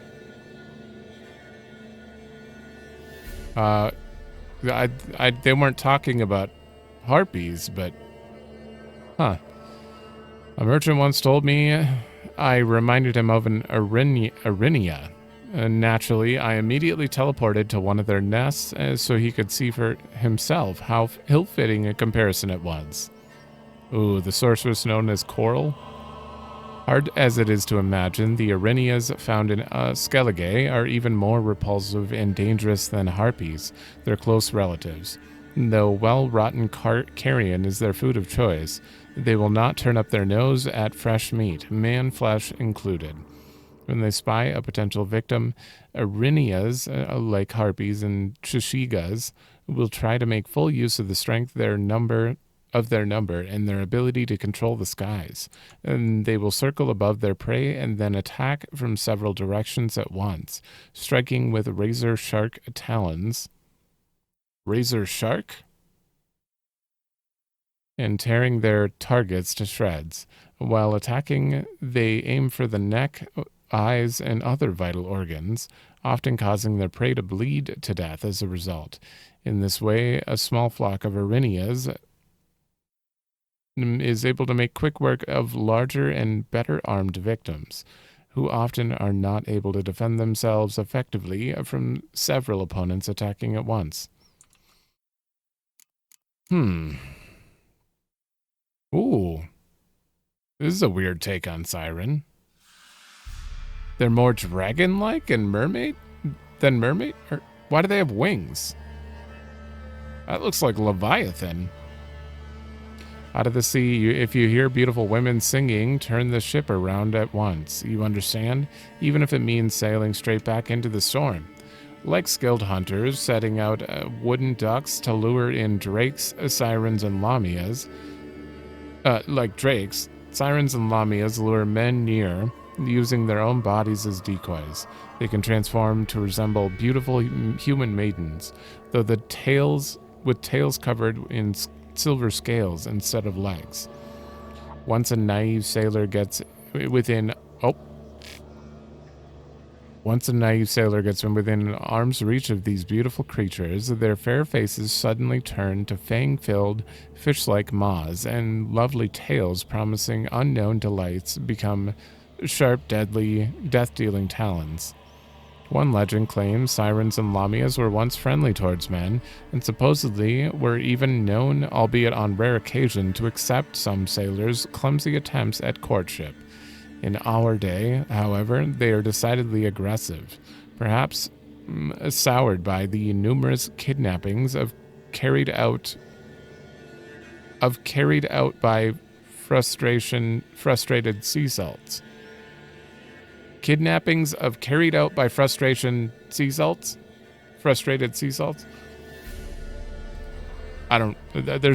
They weren't talking about harpies, but... Huh. A merchant once told me I reminded him of an Arinia. Naturally, I immediately teleported to one of their nests so he could see for himself how ill-fitting a comparison it was. Ooh, the sorceress known as Coral? Hard as it is to imagine, the Arinias found in Skellige are even more repulsive and dangerous than harpies, their close relatives. Though well-rotten carrion is their food of choice, they will not turn up their nose at fresh meat, man flesh included. When they spy a potential victim, Arinias, like harpies and Shishigas, will try to make full use of the strength of their number and their ability to control the skies. And they will circle above their prey and then attack from several directions at once, striking with razor shark talons. Razor shark? And tearing their targets to shreds. While attacking, they aim for the neck eyes, and other vital organs, often causing their prey to bleed to death as a result. In this way, a small flock of Arinias is able to make quick work of larger and better armed victims, who often are not able to defend themselves effectively from several opponents attacking at once. Ooh. This is a weird take on Siren. They're more dragon-like and mermaid than mermaid? Or why do they have wings? That looks like Leviathan. Out of the sea, if you hear beautiful women singing, turn the ship around at once. You understand? Even if it means sailing straight back into the storm. Like skilled hunters, setting out wooden ducks to lure in drakes, sirens, and lamias. Like drakes, sirens and lamias lure men near, using their own bodies as decoys. They can transform to resemble beautiful human maidens, though with tails covered in silver scales instead of legs. Once a naive sailor gets within arm's reach of these beautiful creatures, their fair faces suddenly turn to fang-filled, fish-like maws, and lovely tails promising unknown delights become sharp, deadly, death-dealing talons. One legend claims sirens and lamias were once friendly towards men, and supposedly were even known, albeit on rare occasion, to accept some sailors' clumsy attempts at courtship. In our day, however, they are decidedly aggressive, perhaps soured by the numerous kidnappings carried out by frustrated sea salts. Kidnappings of carried out by frustrated sea salts? There's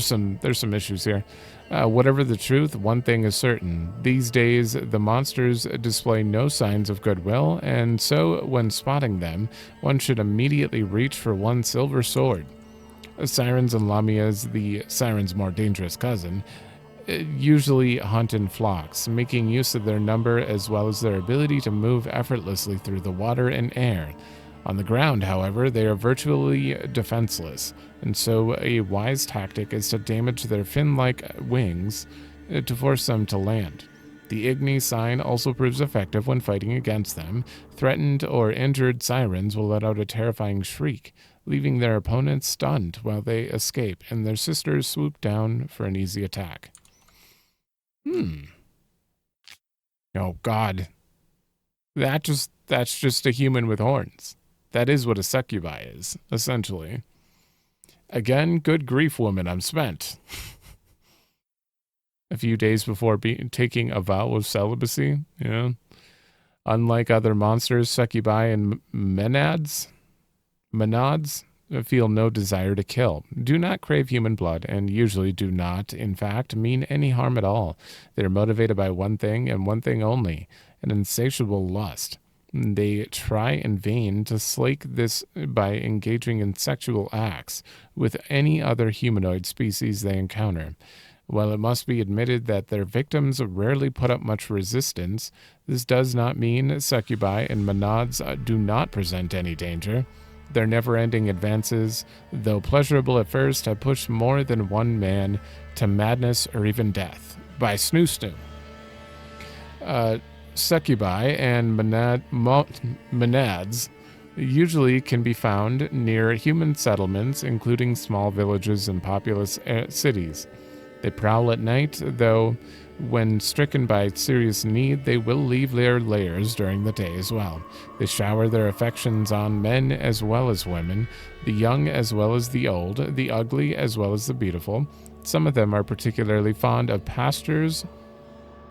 some issues here. Whatever the truth, one thing is certain. These days, the monsters display no signs of goodwill, and so when spotting them, one should immediately reach for one silver sword. Sirens and lamias, the siren's more dangerous cousin, usually hunt in flocks, making use of their number as well as their ability to move effortlessly through the water and air. On the ground, however, they are virtually defenseless, and so a wise tactic is to damage their fin-like wings to force them to land. The Igni sign also proves effective when fighting against them. Threatened or injured sirens will let out a terrifying shriek, leaving their opponents stunned while they escape, and their sisters swoop down for an easy attack. Oh God. That's just a human with horns. That is what a succubi is, essentially. Again, good grief, woman, I'm spent. A few days before taking a vow of celibacy, Unlike other monsters, succubi and menads feel no desire to kill, do not crave human blood, and usually do not, in fact, mean any harm at all. They are motivated by one thing and one thing only, an insatiable lust. They try in vain to slake this by engaging in sexual acts with any other humanoid species they encounter. While it must be admitted that their victims rarely put up much resistance, this does not mean succubi and menads do not present any danger. Their never-ending advances, though pleasurable at first, have pushed more than one man to madness or even death. By snoo. Succubi and menads usually can be found near human settlements, including small villages and populous cities. They prowl at night, though when stricken by serious need, they will leave their lairs during the day as well. They shower their affections on men as well as women, the young as well as the old, the ugly as well as the beautiful. Some of them are particularly fond of pastors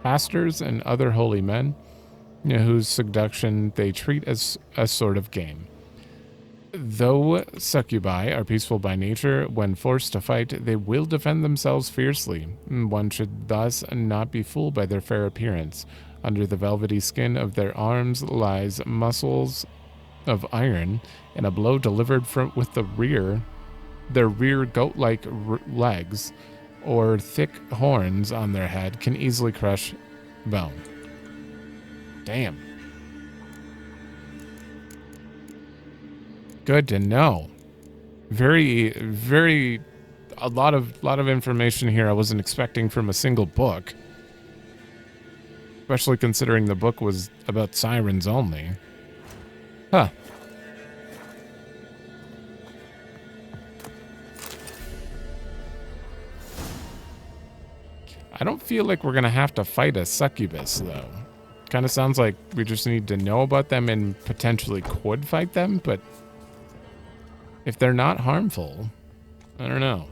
and other holy men, whose seduction they treat as a sort of game. Though succubi are peaceful by nature, when forced to fight, they will defend themselves fiercely. One should thus not be fooled by their fair appearance. Under the velvety skin of their arms lies muscles of iron, and a blow delivered with their rear goat-like legs or thick horns on their head can easily crush bone. Damn. Good to know. Very, a lot of information here I wasn't expecting from a single book. Especially considering the book was about sirens only. Huh. I don't feel like we're gonna have to fight a succubus, though. Kind of sounds like we just need to know about them and potentially could fight them, but if they're not harmful, I don't know.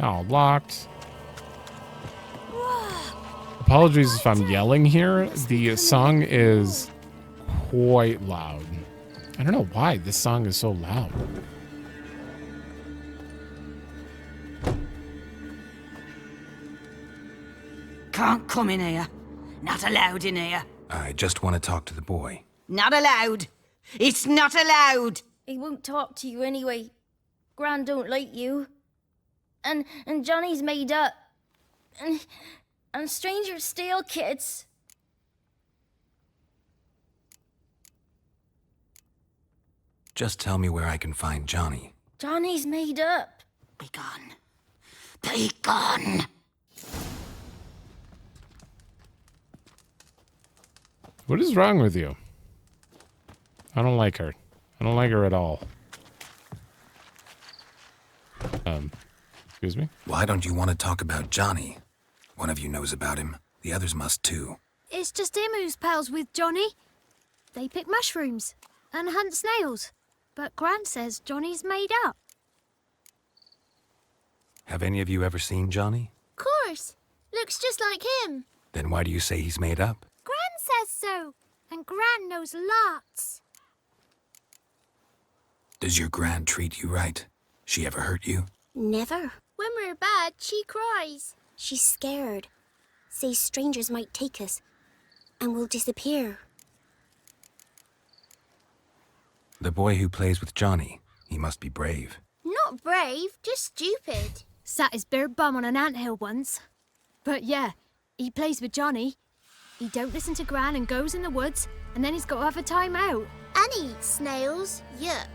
Oh, locked. Apologies if I'm yelling here. The song is quite loud. I don't know why this song is so loud. Can't come in here. Not allowed in here. I just want to talk to the boy. Not allowed. It's not allowed. He won't talk to you anyway. Gran don't like you. And Johnny's made up. And strangers steal kids. Just tell me where I can find Johnny. Johnny's made up. Be gone. Be gone. What is wrong with you? I don't like her. I don't like her at all. Excuse me? Why don't you want to talk about Johnny? One of you knows about him. The others must too. It's just him who's pals with Johnny. They pick mushrooms and hunt snails. But Gran says Johnny's made up. Have any of you ever seen Johnny? Of course. Looks just like him. Then why do you say he's made up? Gran says so. And Gran knows lots. Does your Gran treat you right? She ever hurt you? Never. When we're bad, she cries. She's scared. Says strangers might take us. And we'll disappear. The boy who plays with Johnny, he must be brave. Not brave, just stupid. Sat his bare bum on an anthill once. But yeah, he plays with Johnny. He don't listen to Gran and goes in the woods, and then he's got to have a time out. And he eats snails. Yuck.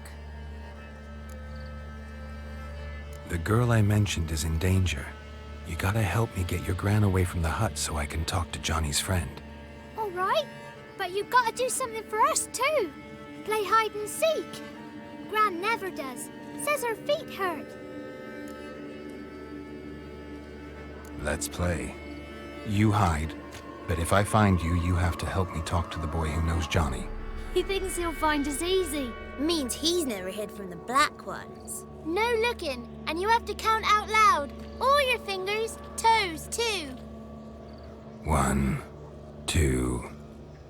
The girl I mentioned is in danger. You gotta help me get your Gran away from the hut so I can talk to Johnny's friend. All right, but you've got to do something for us too. Play hide and seek. Gran never does. Says her feet hurt. Let's play. You hide, but if I find you, you have to help me talk to the boy who knows Johnny. He thinks he'll find us easy. Means he's never hid from the black ones. No looking, and you have to count out loud. All your fingers, toes too. 1, 2,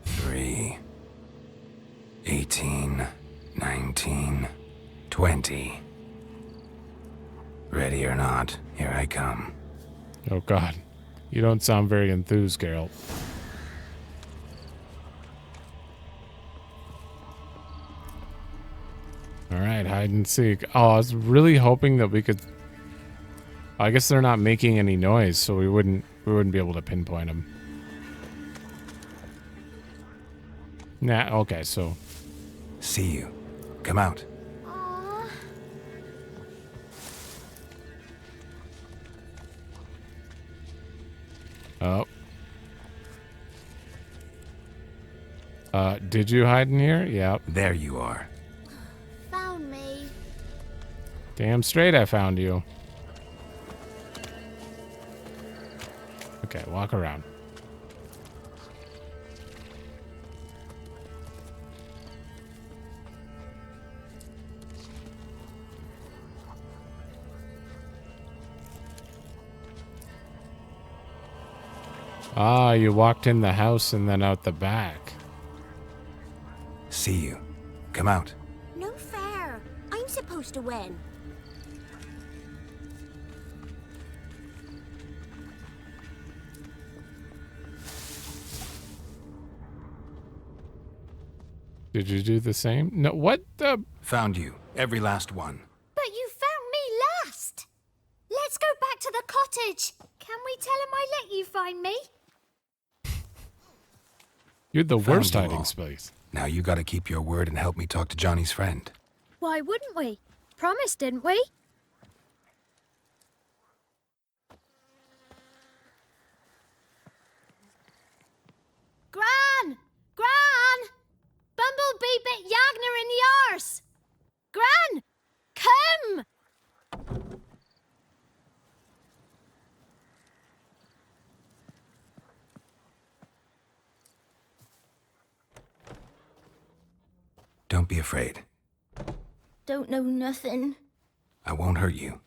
3, 18, 19, 20. Ready or not, here I come. Oh God, you don't sound very enthused, Geralt. All right, hide and seek. Oh, I was really hoping that we could. I guess they're not making any noise, so we wouldn't be able to pinpoint them. Nah. Okay, so. See you. Come out. Oh. Did you hide in here? Yep. There you are. Found me. Damn straight I found you. Okay, walk around. Ah, you walked in the house and then out the back. See you. Come out. No fair. I'm supposed to win. Did you do the same? No, what the? Found you. Every last one. But you found me last. Let's go back to the cottage. Can we tell him I let you find me? You're the Found worst you hiding all. space. Now you gotta keep your word and help me talk to Johnny's friend. Why wouldn't we? Promised, didn't we? Gran! Gran! Bumblebee bit Yagner in the arse! Gran! Come! Don't be afraid. Don't know nothing. I won't hurt you.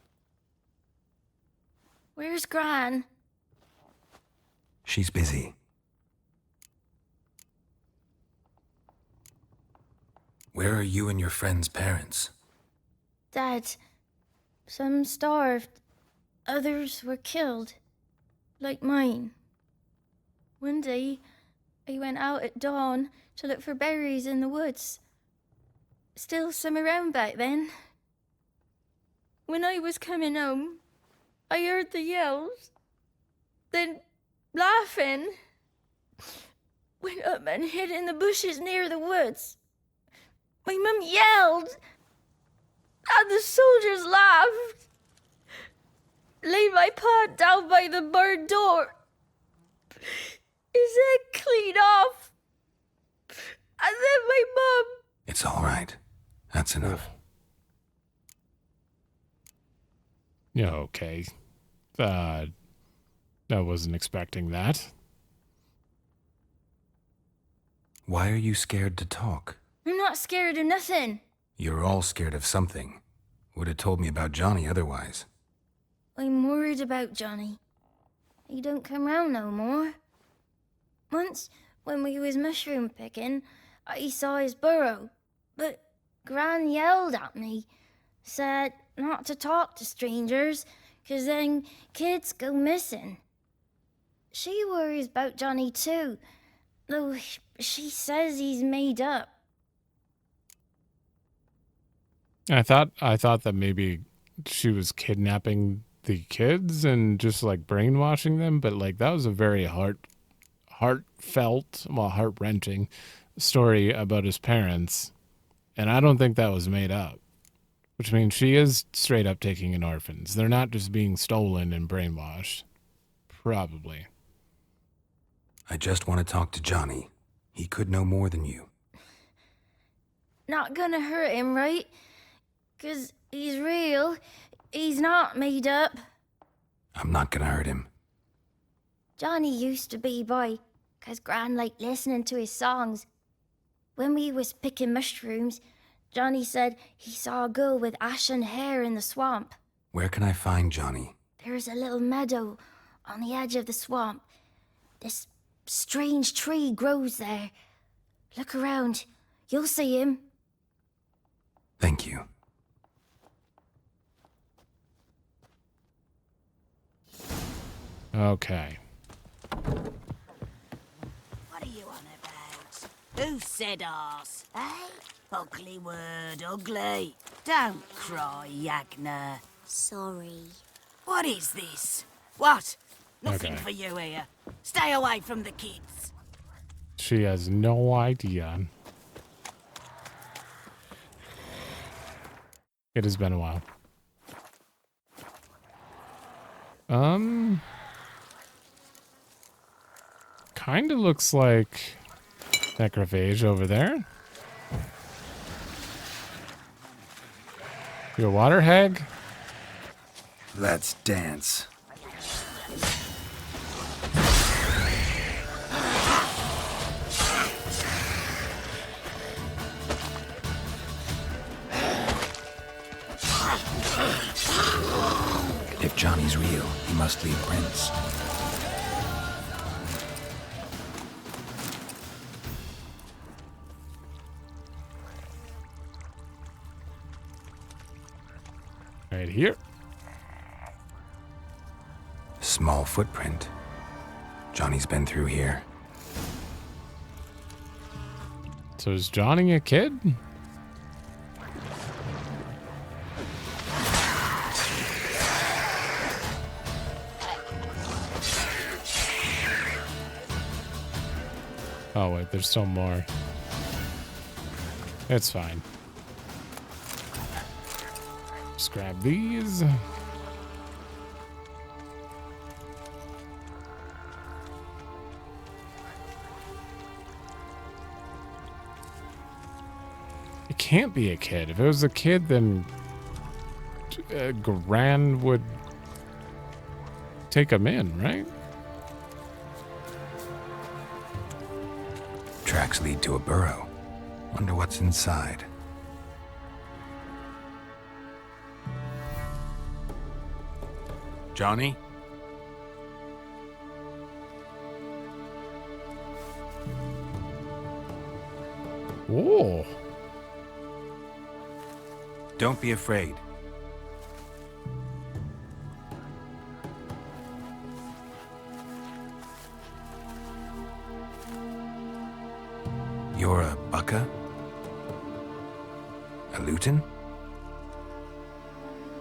Where's Gran? She's busy. Where are you and your friend's parents? Dad. Some starved. Others were killed. Like mine. One day, I went out at dawn to look for berries in the woods. Still some around back then. When I was coming home, I heard the yells. Then, laughing, went up and hid in the bushes near the woods. My mum yelled, and the soldiers laughed. Laid my pa down by the barn door. His head clean off. And then my mum... It's all right. That's enough. Yeah, okay. I wasn't expecting that. Why are you scared to talk? I'm not scared of nothing. You're all scared of something. Would have told me about Johnny otherwise. I'm worried about Johnny. He don't come round no more. Once, when we was mushroom picking, I saw his burrow. But Gran yelled at me, said not to talk to strangers, 'cause then kids go missing. She worries about Johnny too, though she says he's made up. I thought that maybe she was kidnapping the kids and just like brainwashing them, but like that was a very heartfelt, well, heart-wrenching story about his parents, and I don't think that was made up. Which means she is straight up taking in orphans. They're not just being stolen and brainwashed. Probably. I just want to talk to Johnny. He could know more than you. Not gonna hurt him, right? 'Cause he's real. He's not made up. I'm not gonna hurt him. Johnny used to be boy, 'cause Gran liked listening to his songs. When we was picking mushrooms, Johnny said he saw a girl with ashen hair in the swamp. Where can I find Johnny? There's a little meadow on the edge of the swamp. This strange tree grows there. Look around. You'll see him. Thank you. Okay. What are you on about? Who said arse? Eh? Ugly word, ugly. Don't cry, Yagner. Sorry. What is this? What? Nothing Okay. for you here. Stay away from the kids. She has no idea. It has been a while. Kind of looks like necrophage over there. You a water hag? Let's dance. If Johnny's real, he must leave prints. Right here. Small footprint. Johnny's been through here. So is Johnny a kid? Oh, wait, there's still more. It's fine. Just grab these. It can't be a kid. If it was a kid, then Gran would take him in, right? Tracks lead to a burrow. Wonder what's inside. Johnny? Whoa. Don't be afraid. You're a Bucka? A Luton?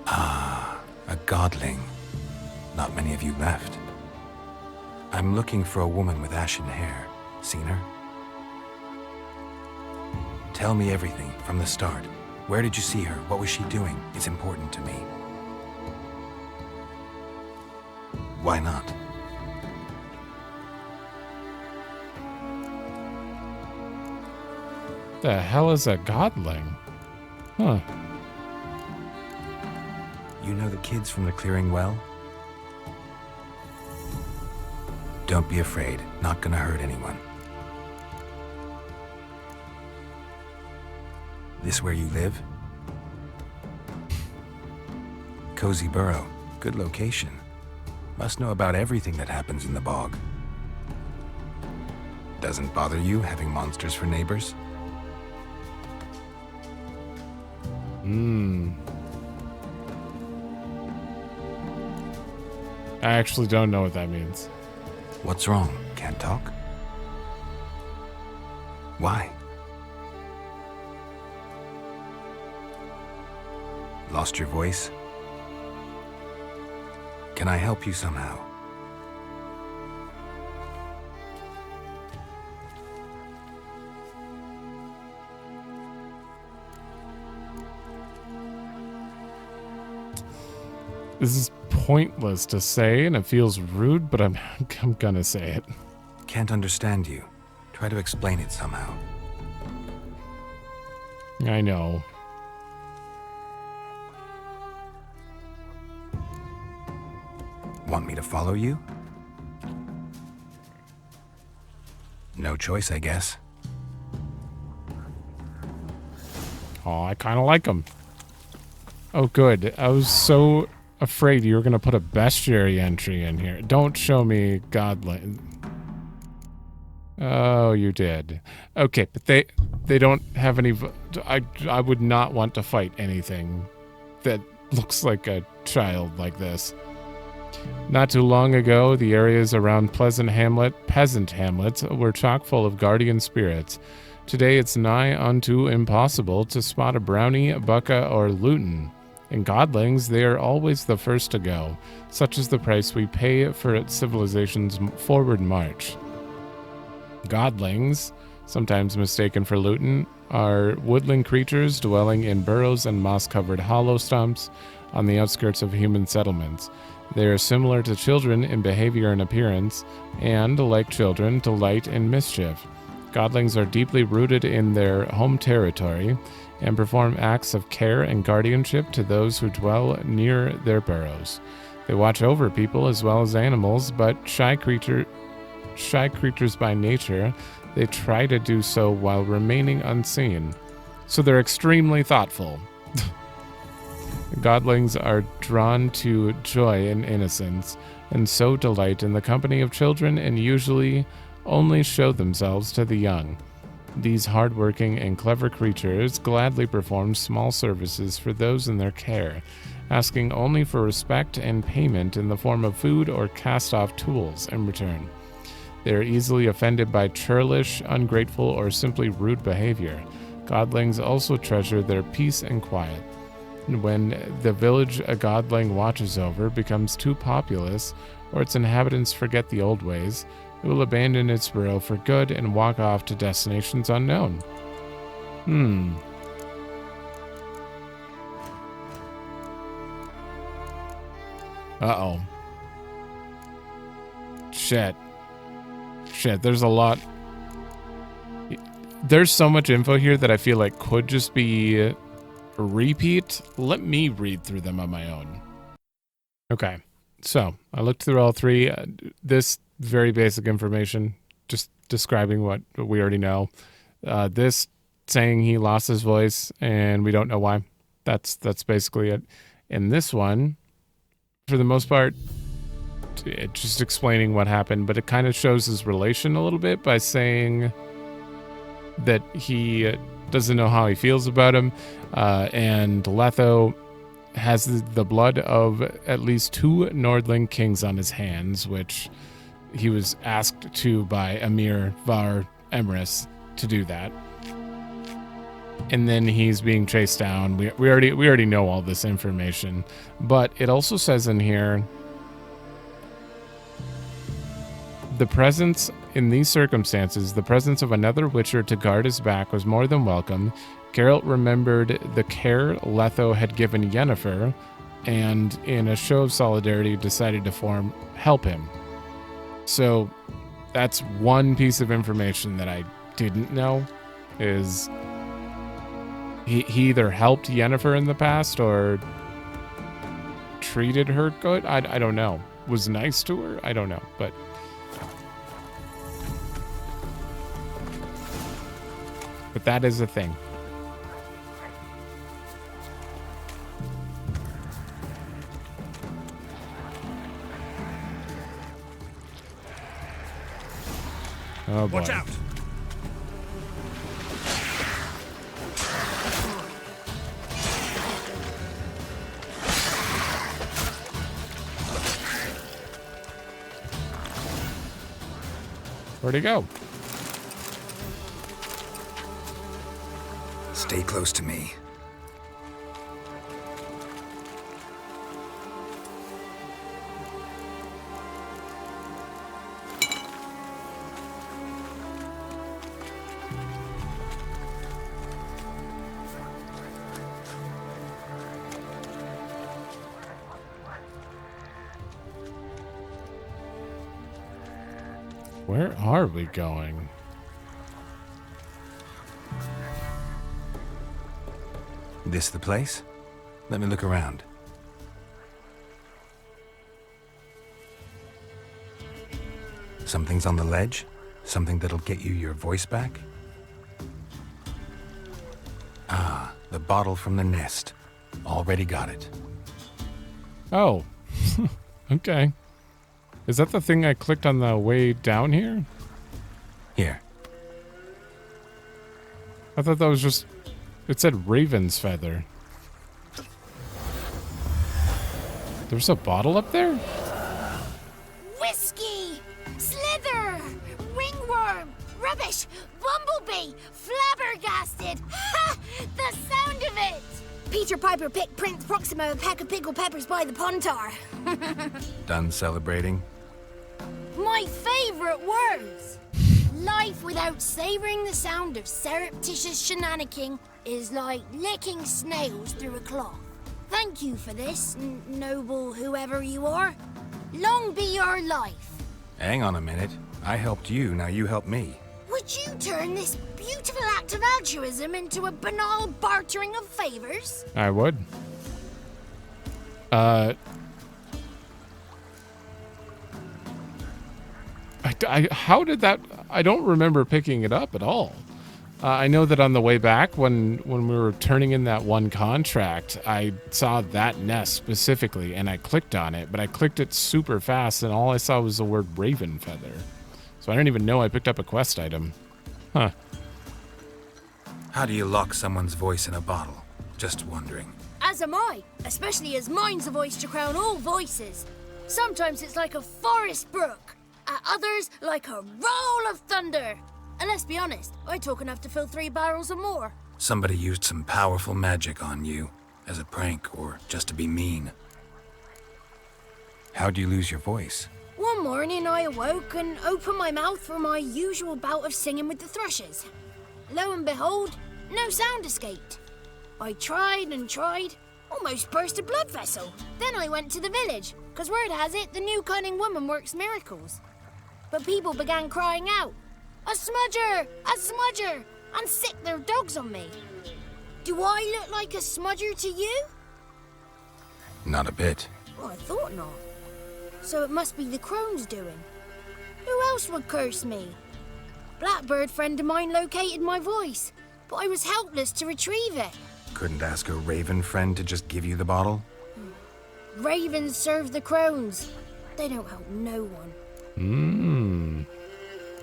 Ah, a godling. Not many of you left. I'm looking for a woman with ashen hair. Seen her? Tell me everything from the start. Where did you see her? What was she doing? It's important to me. Why not? The hell is a godling? Huh. You know the kids from the clearing well? Don't be afraid. Not gonna hurt anyone. This where you live? Cozy burrow. Good location. Must know about everything that happens in the bog. Doesn't bother you having monsters for neighbors? I actually don't know what that means. What's wrong? Can't talk? Why? Lost your voice? Can I help you somehow? This is pointless to say, and it feels rude, but I'm gonna say it. Can't understand you. Try to explain it somehow. I know. Want me to follow you? No choice, I guess. Oh, I kind of like him. Oh, good. I was so afraid you were going to put a bestiary entry in here. Don't show me godling. Oh, you did. Okay, but they don't have any... I would not want to fight anything that looks like a child like this. Not too long ago, the areas around peasant hamlets, were chock full of guardian spirits. Today, it's nigh unto impossible to spot a brownie, a bucka, or Luton. In godlings, they are always the first to go. Such is the price we pay for its civilization's forward march. Godlings, sometimes mistaken for Luton, are woodland creatures dwelling in burrows and moss-covered hollow stumps on the outskirts of human settlements. They are similar to children in behavior and appearance, and, like children, delight in mischief. Godlings are deeply rooted in their home territory and perform acts of care and guardianship to those who dwell near their burrows. They watch over people as well as animals, but shy creatures by nature, they try to do so while remaining unseen. So they're extremely thoughtful. Godlings are drawn to joy and innocence, and so delight in the company of children and usually only show themselves to the young. These hard-working and clever creatures gladly perform small services for those in their care, asking only for respect and payment in the form of food or cast-off tools in return. They are easily offended by churlish, ungrateful, or simply rude behavior. Godlings also treasure their peace and quiet. When the village a godling watches over becomes too populous, or its inhabitants forget the old ways, it will abandon its burrow for good and walk off to destinations unknown. Uh-oh. Shit, there's a lot. There's so much info here that I feel like could just be a repeat. Let me read through them on my own. Okay, so I looked through all three. This very basic information, just describing what we already know. This saying he lost his voice and we don't know why. That's basically it. And this one, for the most part, just explaining what happened, but it kind of shows his relation a little bit by saying that he doesn't know how he feels about him, and Letho has the blood of at least 2 Nordling kings on his hands, which he was asked to by Emir Var Emrys to do that. And then he's being chased down. We already know all this information, but it also says in here, in these circumstances, the presence of another Witcher to guard his back was more than welcome. Geralt remembered the care Letho had given Yennefer, and in a show of solidarity decided to help him. So that's one piece of information that I didn't know, is he either helped Yennefer in the past or treated her good. I don't know. Was nice to her? I don't know, but that is a thing. Oh boy. Watch out! Where'd he go? Stay close to me. Where are we going? This the place? Let me look around. Something's on the ledge? Something that'll get you your voice back? Ah, the bottle from the nest. Already got it. Oh, okay. Is that the thing I clicked on the way down here? Here. I thought that was just... It said Raven's Feather. There's a bottle up there? Whiskey! Slither! Ringworm! Rubbish! Bumblebee! Flabbergasted! Ha! The sound of it! Peter Piper picked Prince Proximo a pack of pickled peppers by the Pontar. Done celebrating? My favorite words! Life without savoring the sound of surreptitious shenanigans is like licking snails through a cloth. Thank you for this, noble whoever you are. Long be your life. Hang on a minute. I helped you, now you help me. Would you turn this beautiful act of altruism into a banal bartering of favors? I would. How did that... I don't remember picking it up at all. I know that on the way back, when we were turning in that one contract, I saw that nest specifically, and I clicked on it, but I clicked it super fast, and all I saw was the word Raven Feather. So I didn't even know I picked up a quest item. Huh. How do you lock someone's voice in a bottle? Just wondering. As am I, especially as mine's a voice to crown all voices. Sometimes it's like a forest brook, at others like a roll of thunder. And let's be honest, I talk enough to fill 3 barrels or more. Somebody used some powerful magic on you, as a prank or just to be mean. How'd you lose your voice? One morning I awoke and opened my mouth for my usual bout of singing with the thrushes. Lo and behold, no sound escaped. I tried and tried, almost burst a blood vessel. Then I went to the village, because word has it the new cunning woman works miracles. But people began crying out, "A smudger! A smudger!" and sicked their dogs on me. Do I look like a smudger to you? Not a bit. Well, I thought not. So it must be the crone's doing. Who else would curse me? Blackbird friend of mine located my voice, but I was helpless to retrieve it. Couldn't ask a raven friend to just give you the bottle? Ravens serve the crones. They don't help no one.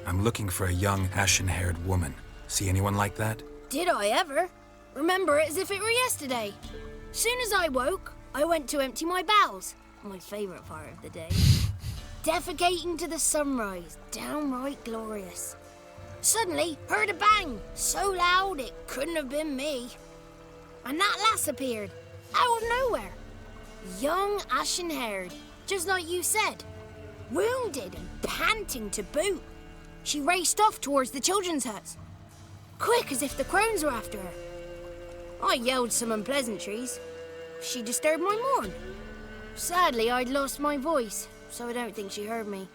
I'm looking for a young, ashen-haired woman. See anyone like that? Did I ever? Remember it as if it were yesterday. Soon as I woke, I went to empty my bowels. My favourite part of the day. Defecating to the sunrise, downright glorious. Suddenly, heard a bang, so loud it couldn't have been me. And that lass appeared, out of nowhere. Young, ashen-haired, just like you said. Wounded and panting to boot. She raced off towards the children's huts. Quick as if the crones were after her. I yelled some unpleasantries. She disturbed my morn. Sadly, I'd lost my voice, so I don't think she heard me.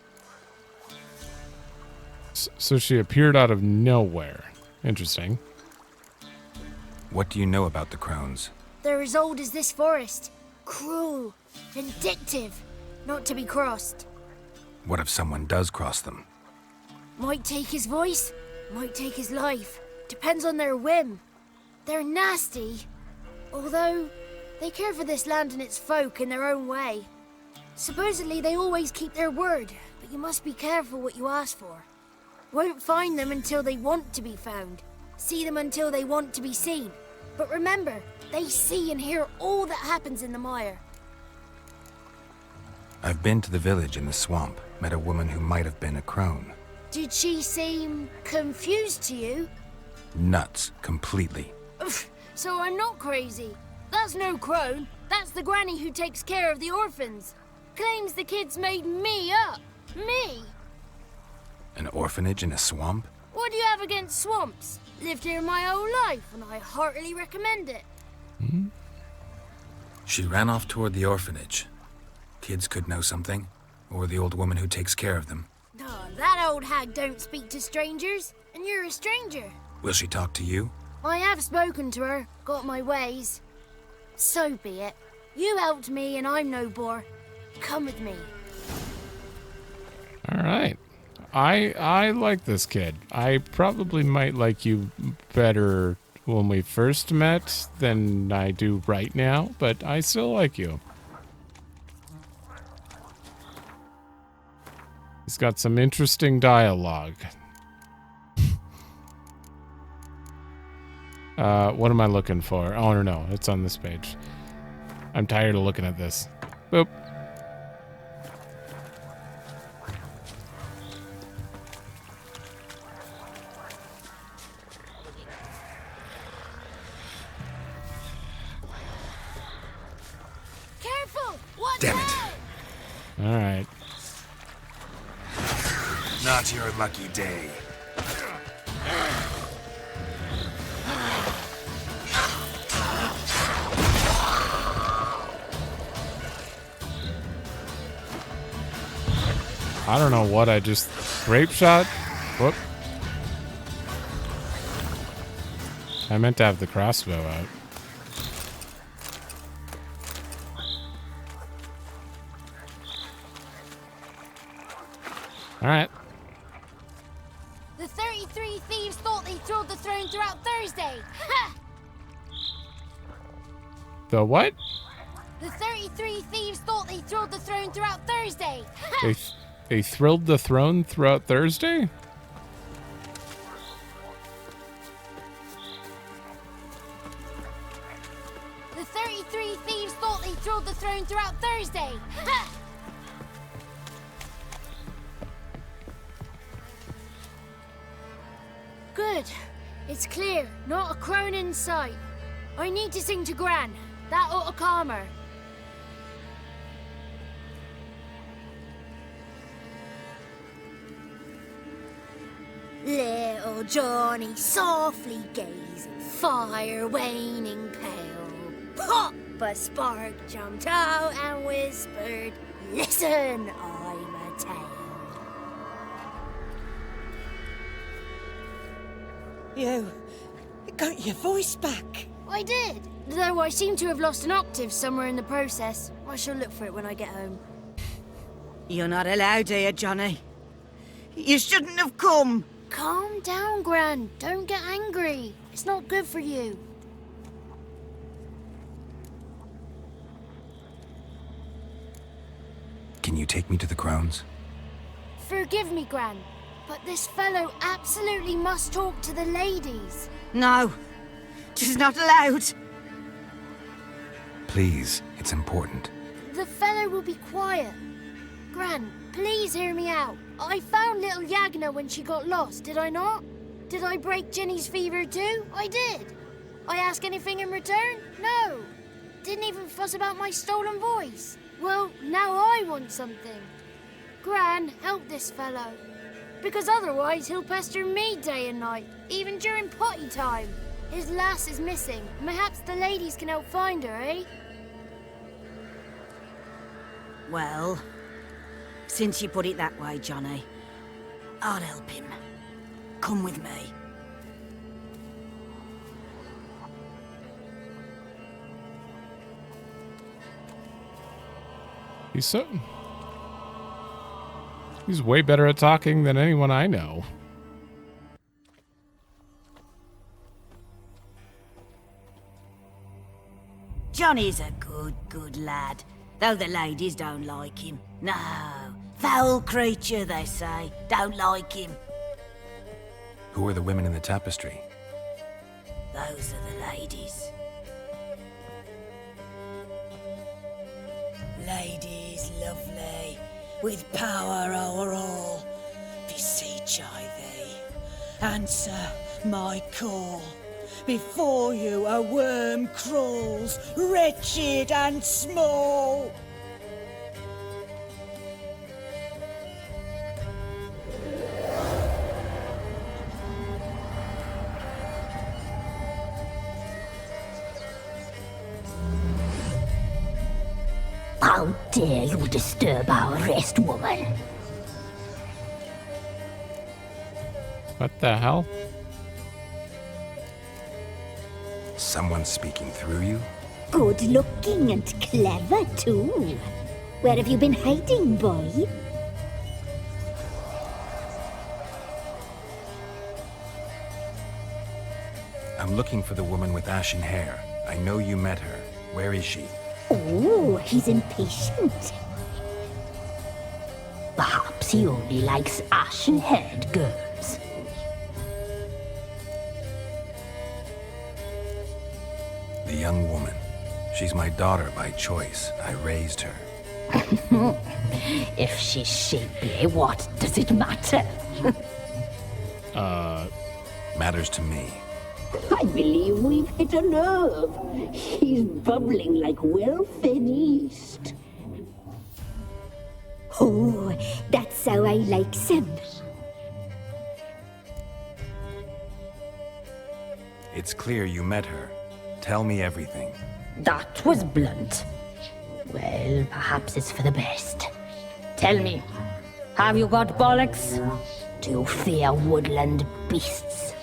So she appeared out of nowhere. Interesting. What do you know about the crones? They're as old as this forest. Cruel, vindictive, not to be crossed. What if someone does cross them? Might take his voice, might take his life. Depends on their whim. They're nasty, although they care for this land and its folk in their own way. Supposedly they always keep their word, but you must be careful what you ask for. Won't find them until they want to be found. See them until they want to be seen. But remember, they see and hear all that happens in the mire. I've been to the village in the swamp, met a woman who might have been a crone. Did she seem confused to you? Nuts, completely. So I'm not crazy. That's no crone. That's the granny who takes care of the orphans. Claims the kids made me up. Me! An orphanage in a swamp? What do you have against swamps? Lived here my whole life, and I heartily recommend it. She ran off toward the orphanage. Kids could know something, or the old woman who takes care of them. Oh, that old hag don't speak to strangers, and you're a stranger. Will she talk to you? I have spoken to her, got my ways. So be it. You helped me, and I'm no bore. Come with me. All right. I like this kid. I probably might like you better when we first met than I do right now, but I still like you. He's got some interesting dialogue. What am I looking for? Oh, no, it's on this page. I'm tired of looking at this. Boop. Careful! Watch Damn it. out! All right. Not your lucky day. I don't know what I just... Grape shot? Whoop. I meant to have the crossbow out. Alright. The 33 thieves thought they thrilled the throne throughout Thursday. Ha! The what? The 33 thieves thought they thrilled the throne throughout Thursday. Ha! They thrilled the throne throughout Thursday? The 33 thieves thought they thrilled the throne throughout Thursday. Ha! Good. It's clear. Not a crone in sight. I need to sing to Gran. That ought to calm her. Little Johnny softly gazing, fire waning pale. Pop! A spark jumped out and whispered, "Listen, I'm a tale." You got your voice back. I did, though I seem to have lost an octave somewhere in the process. I shall look for it when I get home. You're not allowed here, Johnny. You shouldn't have come. Calm down, Gran. Don't get angry. It's not good for you. Can you take me to the Crones? Forgive me, Gran, but this fellow absolutely must talk to the ladies. No, she's not allowed. Please, it's important. The fellow will be quiet. Gran, please hear me out. I found little Yagna when she got lost, did I not? Did I break Ginny's fever too? I did. I ask anything in return? No. Didn't even fuss about my stolen voice. Well, now I want something. Gran, help this fellow. Because otherwise he'll pester me day and night, even during potty time. His lass is missing. Perhaps the ladies can help find her, eh? Well, since you put it that way, Johnny, I'll help him. Come with me. He's way better at talking than anyone I know. Johnny's a good lad, though the ladies don't like him. No, foul creature, they say. Don't like him. Who are the women in the tapestry? Those are the ladies. Ladies lovely, with power o'er all, beseech I thee, answer my call. Before you a worm crawls, wretched and small. How dare you disturb our rest, woman? What the hell? Someone speaking through you? Good looking and clever, too. Where have you been hiding, boy? I'm looking for the woman with ashen hair. I know you met her. Where is she? Oh, he's impatient. Perhaps he only likes ashen-haired girls. The young woman. She's my daughter by choice. I raised her. If she's shapely, what does it matter? Matters to me. I believe we've hit a nerve. He's bubbling like well-fed yeast. Oh, that's how I like him. It's clear you met her. Tell me everything. That was blunt. Well, perhaps it's for the best. Tell me, have you got bollocks? Do you fear woodland beasts?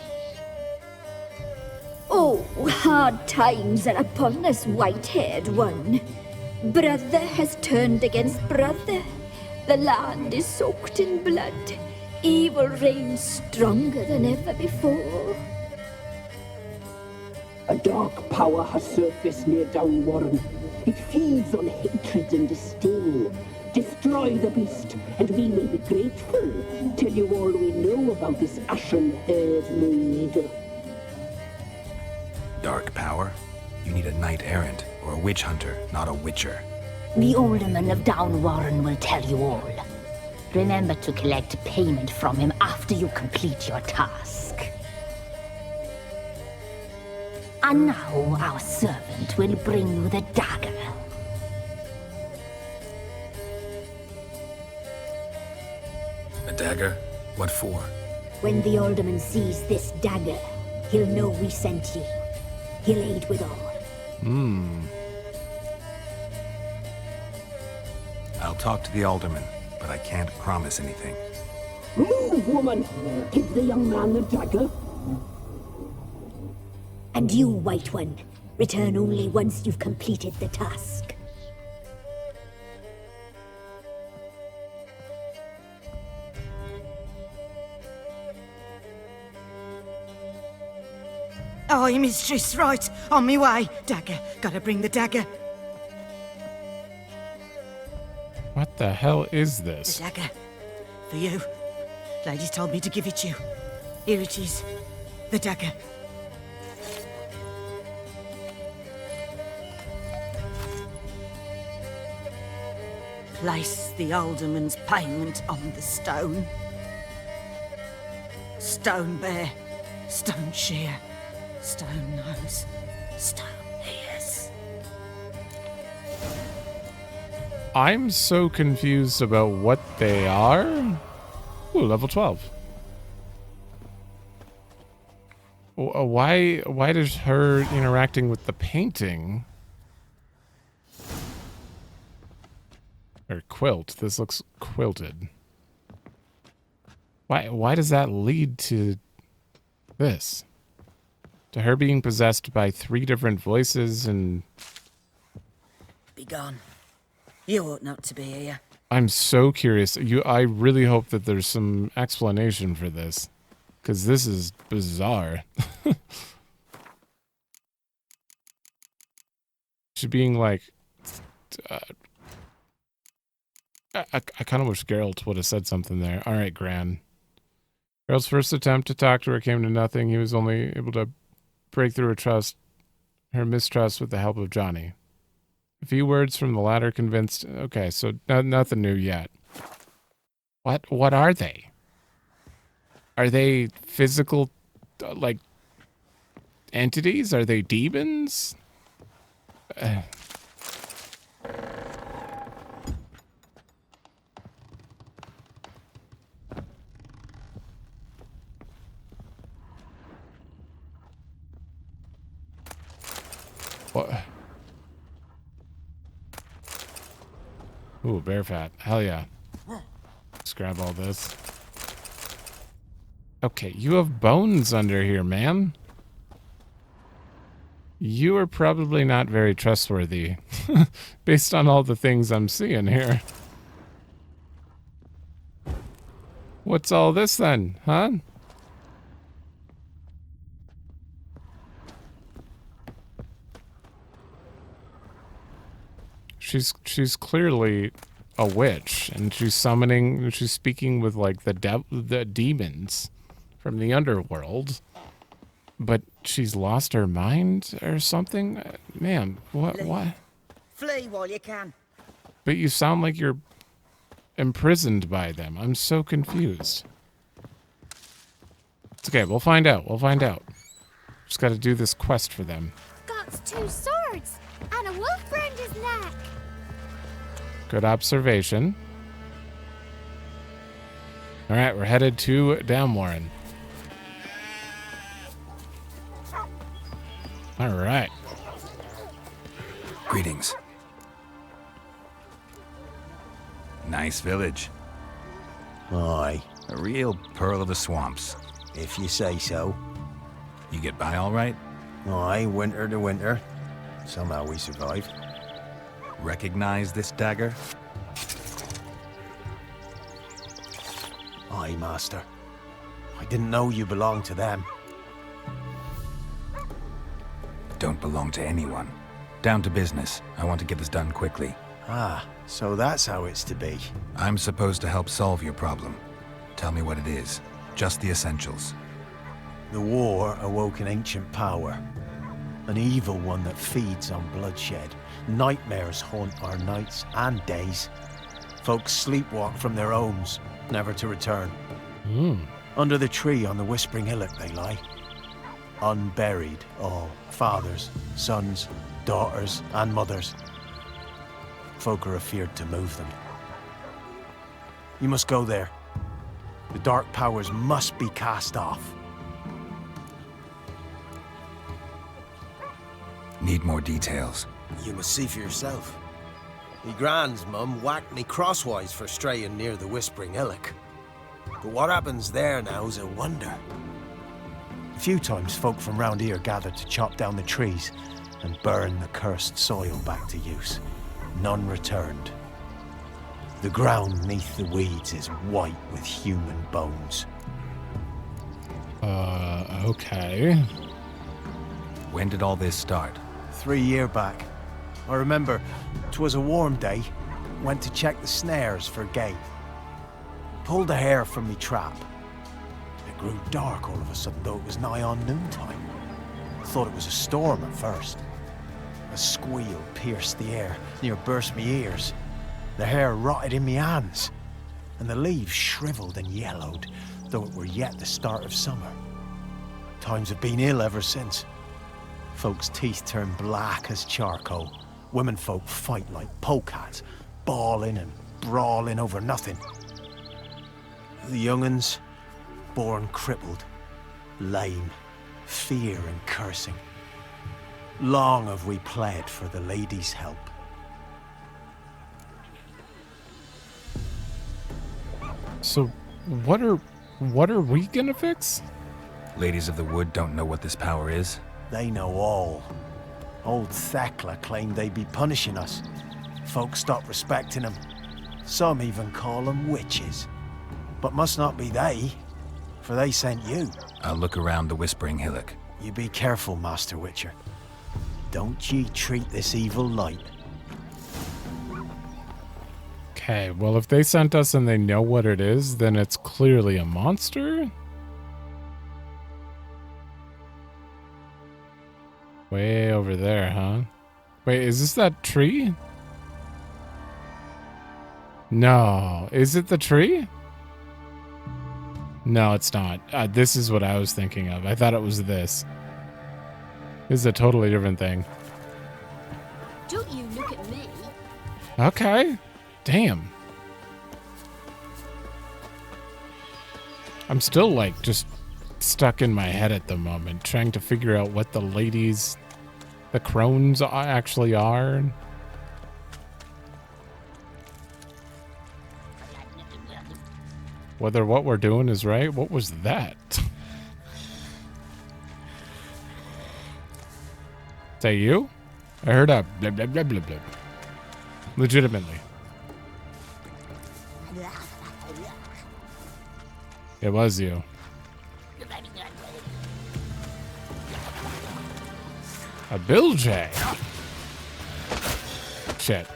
Oh, hard times are upon us, white-haired one. Brother has turned against brother. The land is soaked in blood. Evil reigns stronger than ever before. A dark power has surfaced near Downwarren. It feeds on hatred and disdain. Destroy the beast, and we will be grateful. Tell you all we know about this ashen-haired maid. Dark power? You need a knight-errant or a witch hunter, not a witcher. The alderman of Downwarren will tell you all. Remember to collect payment from him after you complete your task. And now our servant will bring you the dagger. A dagger? What for? When the alderman sees this dagger, he'll know we sent ye. He'll aid with all. I'll talk to the alderman, but I can't promise anything. Move, woman! Give the young man the dagger. And you, White One, return only once you've completed the task. Aye, mistress, right. On me way. Dagger. Gotta bring the dagger. What the hell is The this? dagger. For you. Ladies told me to give it you. Here it is. The dagger. Place the alderman's payment on the stone. Stone bear, stone shear, stone nose, stone ears. I'm so confused about what they are. Ooh, level 12. Why does her interacting with the painting or quilt? This looks quilted. Why does that lead to this? To her being possessed by 3 different voices and Be gone. You ought not to be here. I'm so curious. I really hope that there's some explanation for this, because this is bizarre. She being like, I kind of wish Geralt would have said something there. All right, Gran. Geralt's first attempt to talk to her came to nothing. He was only able to break through her mistrust with the help of Johnny. A few words from the latter convinced... Okay, so nothing new yet. What are they? Are they physical, like, entities? Are they demons? What? Ooh, bear fat. Hell yeah. Let's grab all this. Okay, you have bones under here, man. You are probably not very trustworthy, based on all the things I'm seeing here. What's all this then, huh? She's clearly a witch, and she's speaking with like the demons from the underworld, but she's lost her mind or something. Man, what? Flee while you can. But you sound like you're imprisoned by them. I'm so confused. It's okay. We'll find out. Just got to do this quest for them. Got 2 swords and a wolf round his neck. Good observation. All right, we're headed to Damwarren. All right. Greetings. Nice village. Aye. A real pearl of the swamps. If you say so. You get by all right? Aye, winter to winter. Somehow we survive. Recognize this dagger? Aye, master. I didn't know you belonged to them. Don't belong to anyone. Down to business. I want to get this done quickly. Ah, so that's how it's to be. I'm supposed to help solve your problem. Tell me what it is. Just the essentials. The war awoke an ancient power. An evil one that feeds on bloodshed. Nightmares haunt our nights and days. Folks sleepwalk from their homes, never to return. Under the tree on the Whispering Hillock they lie. Unburied all. Fathers, sons, daughters, and mothers. Folk are afeard to move them. You must go there. The dark powers must be cast off. Need more details. You must see for yourself. Me grand's mum whacked me crosswise for straying near the Whispering Hillock. But what happens there now's a wonder. A few times folk from round here gathered to chop down the trees and burn the cursed soil back to use. None returned. The ground neath the weeds is white with human bones. Okay. When did all this start? 3 year back. I remember 'twas a warm day. Went to check the snares for game. Pulled a hare from me trap. It grew dark all of a sudden, though it was nigh on noontime. Thought it was a storm at first. A squeal pierced the air, near burst me ears. The hair rotted in me hands, and the leaves shriveled and yellowed, though it were yet the start of summer. Times have been ill ever since. Folks' teeth turn black as charcoal. Womenfolk fight like polecats, bawling and brawling over nothing. The young'uns, born crippled, lame, fear and cursing. Long have we pled for the lady's help. So, what are we gonna fix? Ladies of the Wood don't know what this power is? They know all. Old Thekla claimed they'd be punishing us. Folks stopped respecting them. Some even call them witches. But must not be they, for they sent you. I'll look around the Whispering Hillock. You be careful, Master Witcher. Don't ye treat this evil light. Okay, well, if they sent us and they know what it is, then it's clearly a monster? Way over there, huh? Wait, is this that tree? No. Is it the tree? No, it's not. This is what I was thinking of. I thought it was this. This is a totally different thing. Don't you look at me. Okay. Damn. I'm still, like, just stuck in my head at the moment, trying to figure out what the ladies, the crones actually are. Whether what we're doing is right. What was that? Is that you? I heard a blah blah blah blah blah. Legitimately. It was you. A bilge. Shit.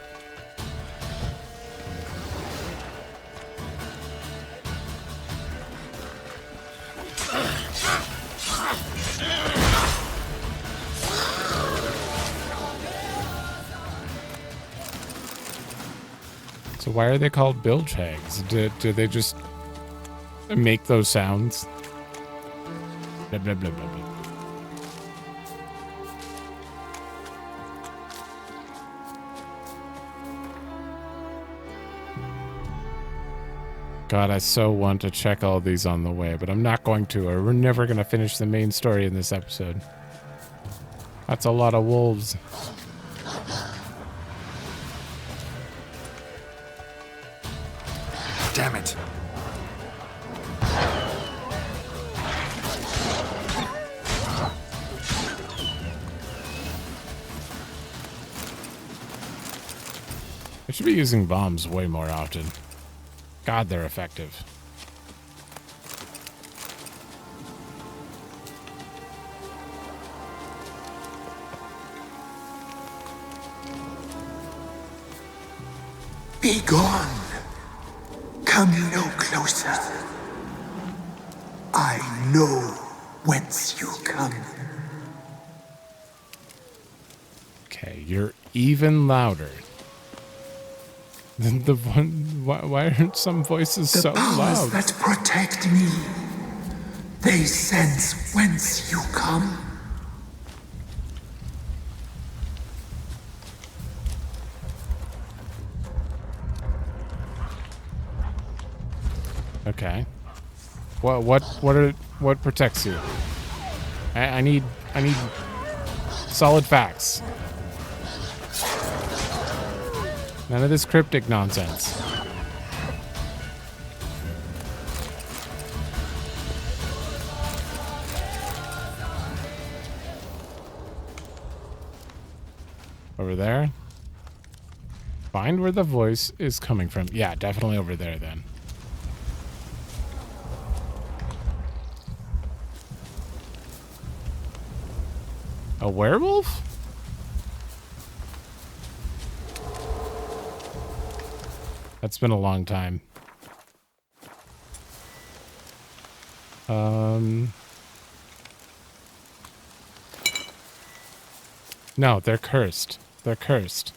So why are they called bilge hags? Do they just make those sounds? Blah, blah, blah, blah, blah. God, I so want to check all these on the way, but I'm not going to, or we're never going to finish the main story in this episode. That's a lot of wolves. Damn it. I should be using bombs way more often. God, they're effective. Be gone. Come no closer. I know whence you come. Okay, you're even louder than the one. Why aren't some voices so The powers loud? that protect me, they sense whence you come. Okay. What protects you? I need solid facts. None of this cryptic nonsense. Over there. Find where the voice is coming from. Yeah, definitely over there then. A werewolf? That's been a long time. No, they're cursed. They're cursed.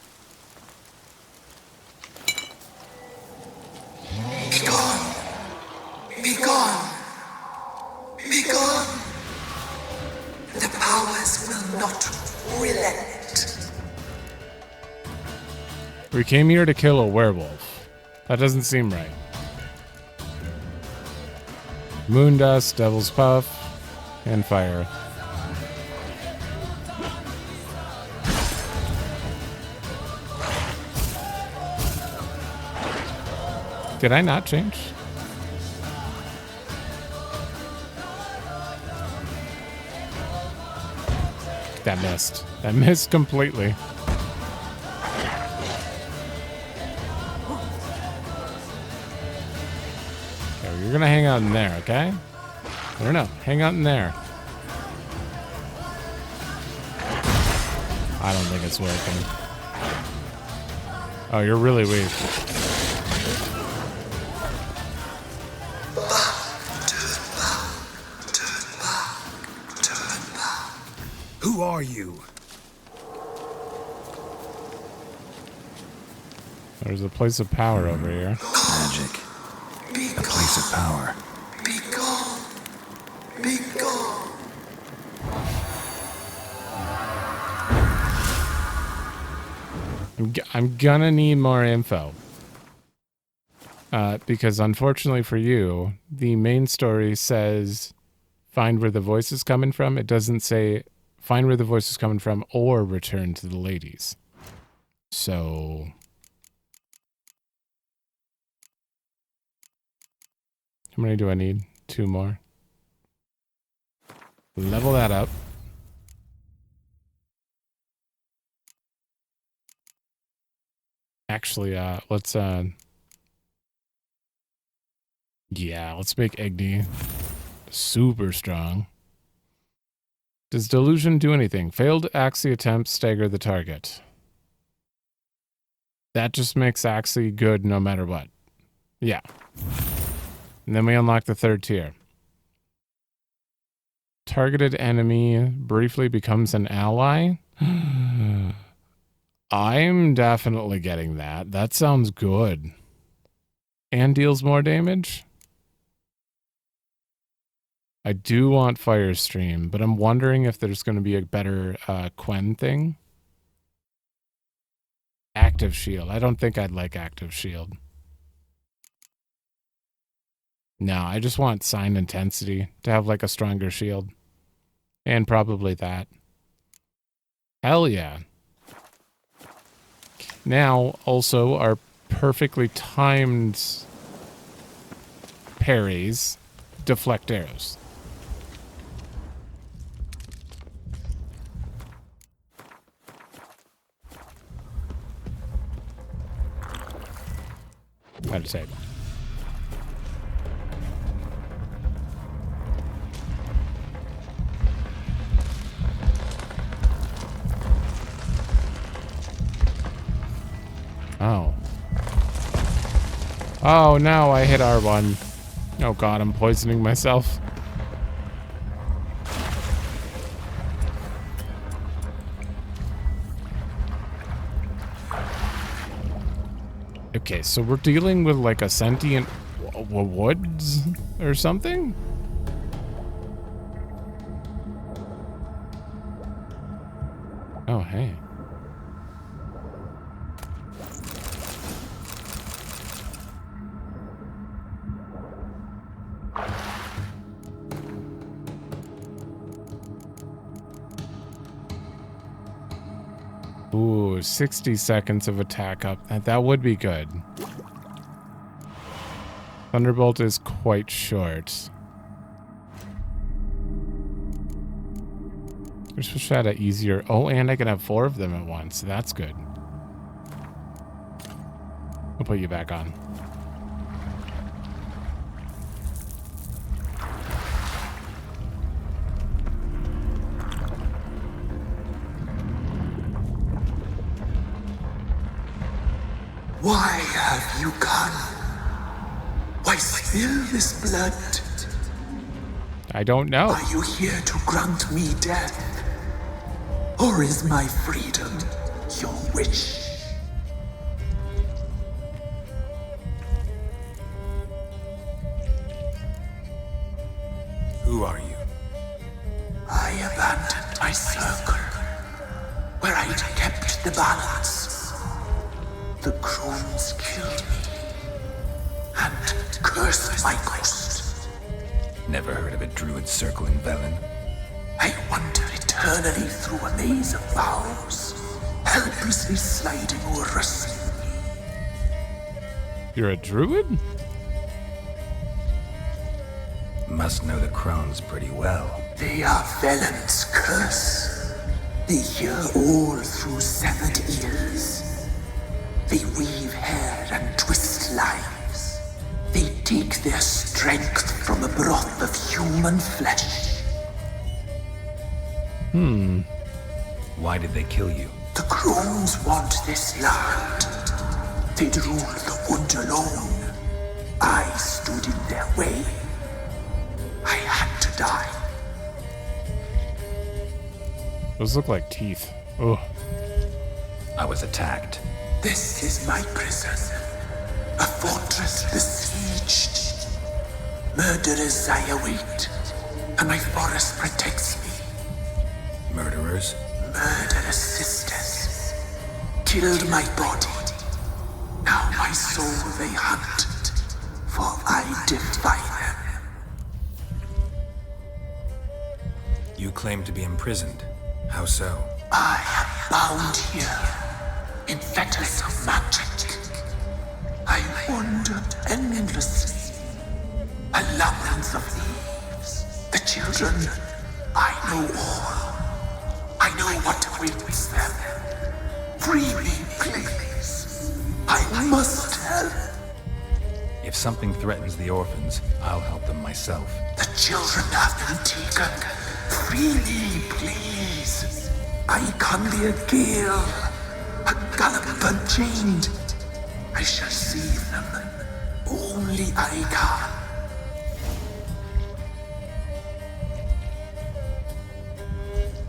Be gone. Be gone. Be gone. The powers will not relent. We came here to kill a werewolf. That doesn't seem right. Moon dust, devil's puff, and fire. Did I not change? That missed. That missed completely. Okay, you're gonna hang out in there, okay? I don't know. Hang out in there. I don't think it's working. Oh, you're really weak. Who are you? There's a place of power over here. Magic. A place of power. Be gone. Be gone. I'm gonna need more info. Because unfortunately for you, the main story says find where the voice is coming from. It doesn't say find where the voice is coming from or return to the ladies. So how many do I need? 2 more. Level that up. Actually, let's make Igni super strong. Does delusion do anything? Failed Axie attempts stagger the target. That just makes Axie good no matter what. Yeah. And then we unlock the 3rd tier. Targeted enemy briefly becomes an ally. I'm definitely getting that. That sounds good. And deals more damage. I do want Fire Stream, but I'm wondering if there's going to be a better Quen thing. Active Shield. I don't think I'd like Active Shield. No, I just want Sign Intensity to have like a stronger shield. And probably that. Hell yeah. Now, also, our perfectly timed parries deflect arrows. How to say it. Oh. Oh, no, I hit R1. Oh god, I'm poisoning myself. Okay, so we're dealing with like a sentient woods or something? Oh, hey. Ooh, 60 seconds of attack up. That would be good. Thunderbolt is quite short. I just wish I had an easier... Oh, and I can have 4 of them at once. That's good. I'll put you back on. Why have you come? Why spill this blood? I don't know. Are you here to grant me death? Or is my freedom your wish? Who are you? I abandoned my circle, where I'd kept the balance. The crones killed me, and cursed my ghost. Never heard of a druid circle in Velen. I wander eternally through a maze of boughs, helplessly sliding over rust. You're a druid? Must know the crones pretty well. They are Velen's curse. They hear all through severed ears. They weave hair and twist lives. They take their strength from a broth of human flesh. Why did they kill you? The crones want this land. They'd rule the wood alone. I stood in their way. I had to die. Those look like teeth. Oh. I was attacked. This is my prison. A fortress besieged. Murderers I await, and my forest protects me. Murderers? Murderous sisters. Killed my body. Now my soul they hunt, for I defy them. You claim to be imprisoned. How so? I am bound here, in fetters of magic. I wandered endlessly, a labyrinth of leaves. The children, I know all. I know what awaits them. Free me, please. I must help. If something threatens the orphans, I'll help them myself. The children have been taken. Free me, please. I can be a gale, a gallop unchained. I shall save them. Only I can.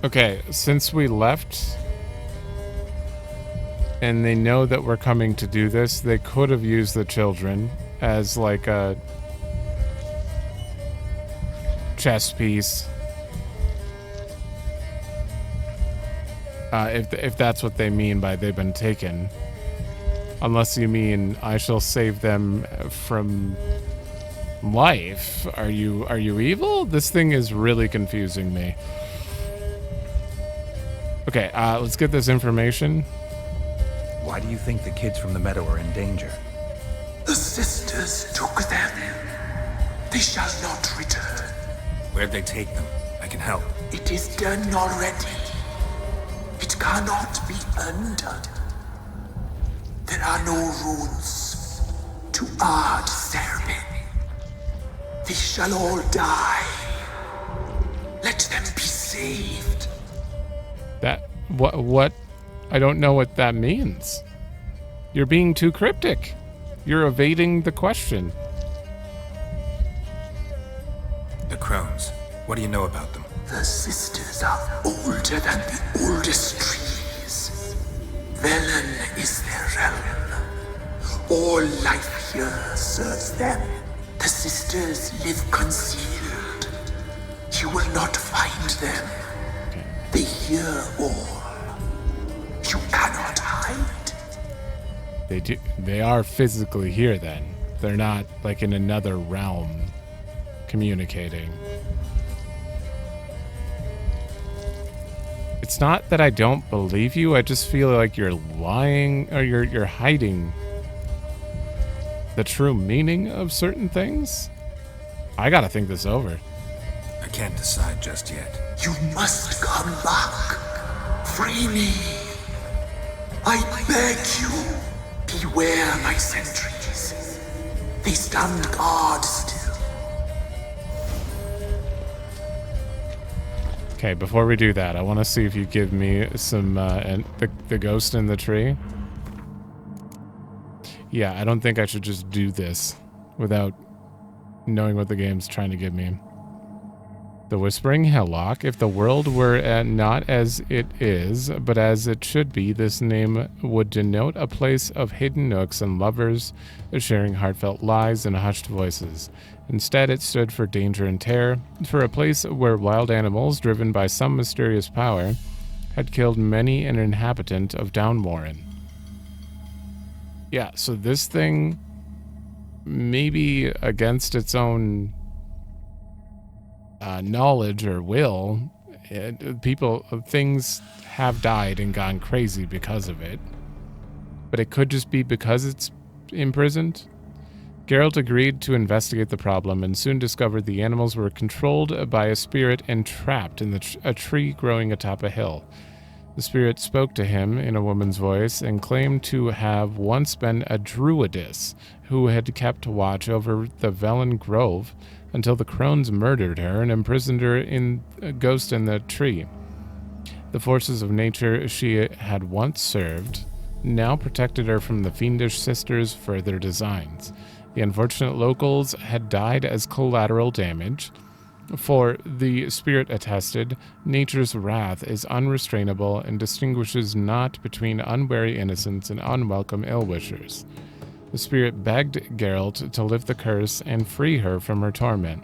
Okay, since we left and they know that we're coming to do this, they could have used the children as like a chess piece. If that's what they mean by they've been taken. Unless you mean I shall save them from life. Are you evil? This thing is really confusing me. Okay, let's get this information. Why do you think the kids from the meadow are in danger? The sisters took them. They shall not return. Where'd they take them? I can help. It is done already. It cannot be undone. There are no rules to our discernment. They shall all die. Let them be saved. That what I don't know what that means. You're being too cryptic. You're evading the question. The crones. What do you know about them? The sisters are older than the oldest trees. Velen is their realm. All life here serves them. The sisters live concealed. You will not find them. They hear all. You cannot hide. They do. They are physically here then. They're not like in another realm communicating. It's not that I don't believe you, I just feel like you're lying, or you're hiding the true meaning of certain things. I gotta think this over. I can't decide just yet. You must come back. Free me. I beg you. Beware my sentries. They stand guard still. Okay, before we do that, I want to see if you give me some, the ghost in the tree. Yeah, I don't think I should just do this without knowing what the game's trying to give me. The Whispering Hillock. If the world were not as it is, but as it should be, this name would denote a place of hidden nooks and lovers sharing heartfelt lies and hushed voices. Instead, it stood for danger and terror, for a place where wild animals, driven by some mysterious power, had killed many an inhabitant of Downwarren. Yeah, so this thing, maybe against its own knowledge or will, things have died and gone crazy because of it. But it could just be because it's imprisoned. Geralt agreed to investigate the problem and soon discovered the animals were controlled by a spirit and trapped in a tree growing atop a hill. The spirit spoke to him in a woman's voice and claimed to have once been a druidess who had kept watch over the Velen Grove until the crones murdered her and imprisoned her in a ghost in the tree. The forces of nature she had once served now protected her from the fiendish sisters' further designs. The unfortunate locals had died as collateral damage, for the spirit attested, nature's wrath is unrestrainable and distinguishes not between unwary innocents and unwelcome ill-wishers. The spirit begged Geralt to lift the curse and free her from her torment.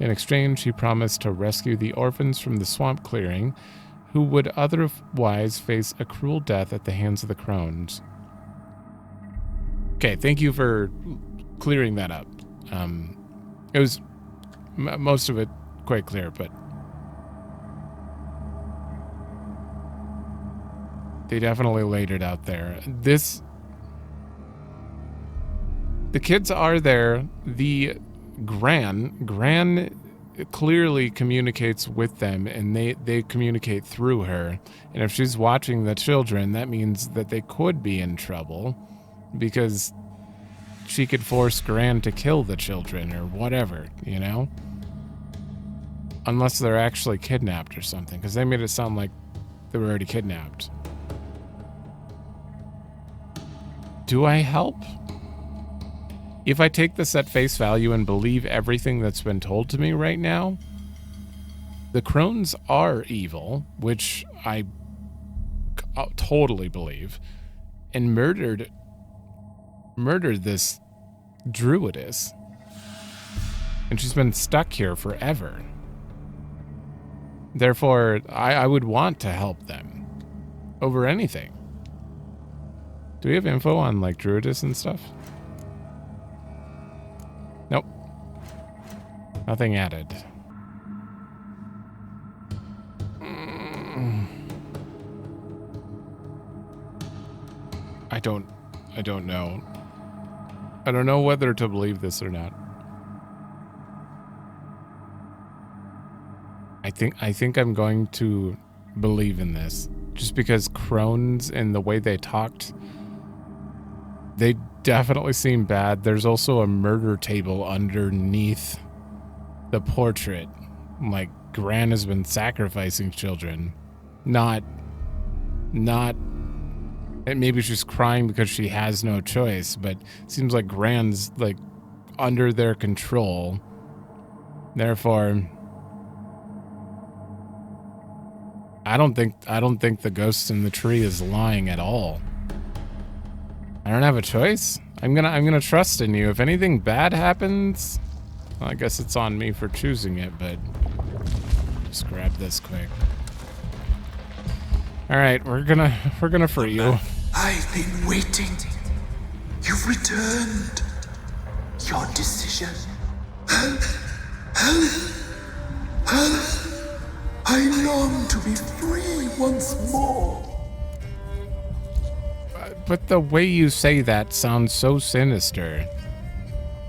In exchange, he promised to rescue the orphans from the swamp clearing, who would otherwise face a cruel death at the hands of the crones. Okay, thank you for clearing that up. It was most of it quite clear, but they definitely laid it out there. The kids are there. The Gran clearly communicates with them, and they communicate through her. And if she's watching the children, that means that they could be in trouble, because she could force Gran to kill the children or whatever, you know? Unless they're actually kidnapped or something, because they made it sound like they were already kidnapped. Do I help? If I take this at face value and believe everything that's been told to me right now, the crones are evil, which I totally believe, and murdered this druidess. And she's been stuck here forever. Therefore, I would want to help them over anything. Do we have info on, like, druidess and stuff? Nope. Nothing added. I don't know. I don't know whether to believe this or not. I think I'm going to believe in this, just because crones and the way they talked, they definitely seem bad. There's also a murder table underneath the portrait. Like, Gran has been sacrificing children. Not, and maybe she's crying because she has no choice, but it seems like Gran's, like, under their control. Therefore, I don't think the ghost in the tree is lying at all. I don't have a choice. I'm gonna trust in you. If anything bad happens, well, I guess it's on me for choosing it, but just grab this quick. All right, we're gonna free you. I've been waiting. You've returned. Your decision. I long to be free once more. But the way you say that sounds so sinister.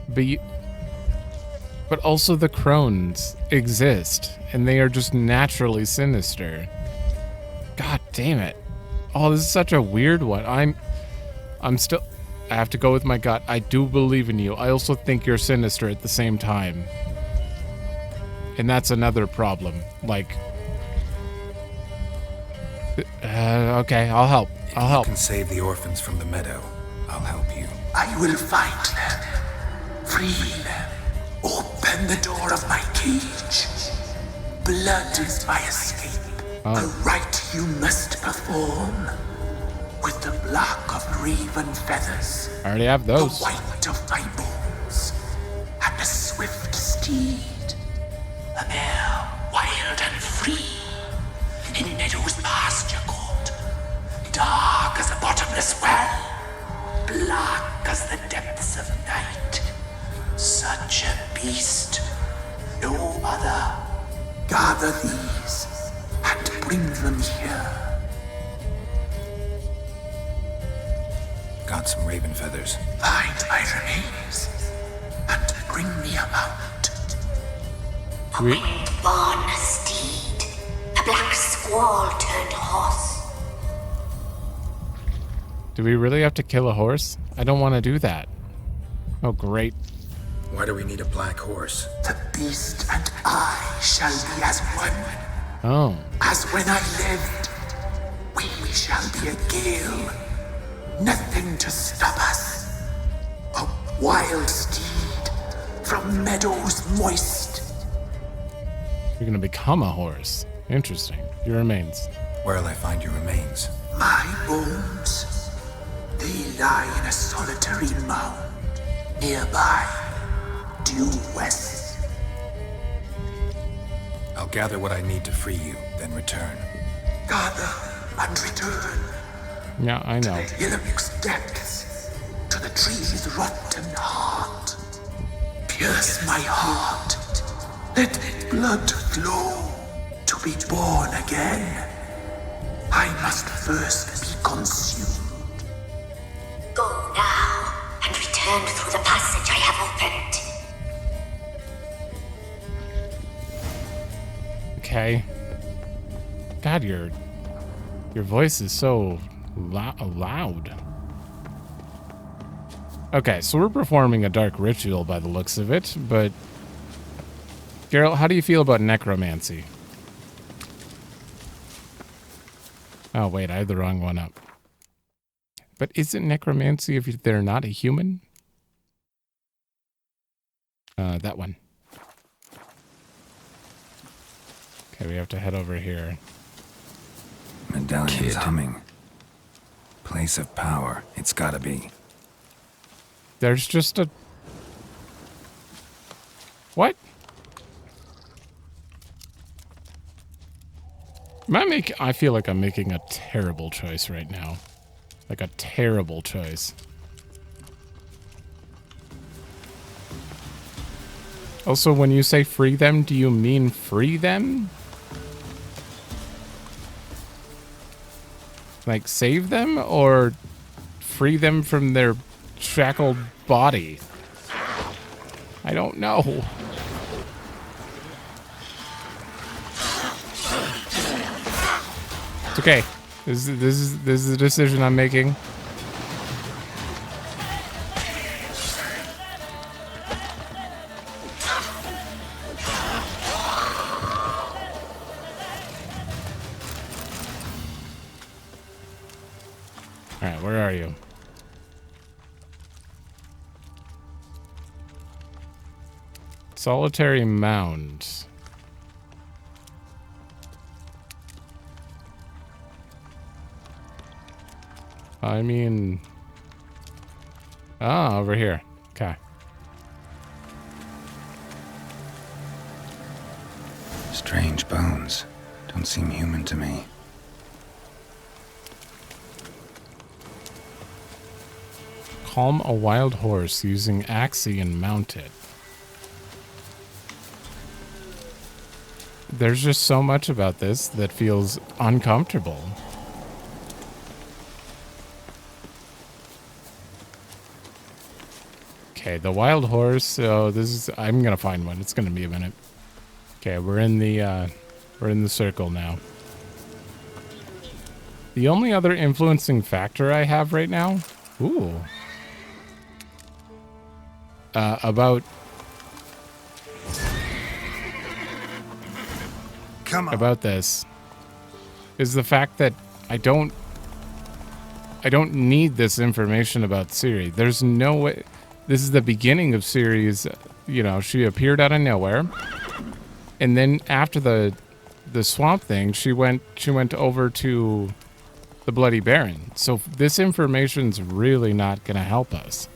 But also the crones exist, and they are just naturally sinister. God damn it. Oh, this is such a weird one. I'm still... I have to go with my gut. I do believe in you. I also think you're sinister at the same time. And that's another problem. Like... okay, I'll help. I'll help. If you can save the orphans from the meadow, I'll help you. I will find them, free them, open the door of my cage. Blood is my escape, a rite you must perform. With the black of raven feathers, I already have those. the white of my bones, and a swift steed. A mare wild and free, in meadows pasture court, dark as a bottomless well, black as the depths of night. Such a beast, no other. Gather these and bring them here. Got some raven feathers. Find my remains and bring me a mount. A wind-born steed, a black squall turned horse. Do we really have to kill a horse? I don't want to do that. Oh, great. Why do we need a black horse? The beast and I shall be as one. Oh. As when I lived, we shall be a gale. Nothing to stop us. A wild steed from meadows moist. You're gonna become a horse. Interesting. Your remains. Where'll I find your remains? My bones, they lie in a solitary mound nearby, due west. I'll gather what I need to free you, then return. Gather and return. Yeah, I know. To the Illimic's depths, to the tree's rotten heart. Pierce my heart. Let blood flow to be born again. I must first be consumed. Go now and return through the passage I have opened. Okay. God, your voice is so loud. Okay, so we're performing a dark ritual by the looks of it, but Geralt, how do you feel about necromancy? Oh, wait, I had the wrong one up. But isn't necromancy if they're not a human? That one. Okay, we have to head over here. Medallion's humming. Place of power. It's gotta be. There's just a... What? I feel like I'm making a terrible choice right now. Like a terrible choice. Also, when you say free them, do you mean free them? Like save them or free them from their shackled body? I don't know. It's okay. This is the decision I'm making. All right, where are you? Solitary mound. I mean... Ah, over here. Okay. Strange bones. Don't seem human to me. Calm a wild horse using Axion mounted. there's just so much about this that feels uncomfortable. Okay, the wild horse. So this is. I'm gonna find one. It's gonna be a minute. Okay, we're in the circle now. The only other influencing factor I have right now. Ooh. About this is the fact that I don't need this information about Ciri. There's no way. This is the beginning of Ciri's, you know, she appeared out of nowhere. And then after the swamp thing, she went over to the Bloody Baron. So this information's really not going to help us.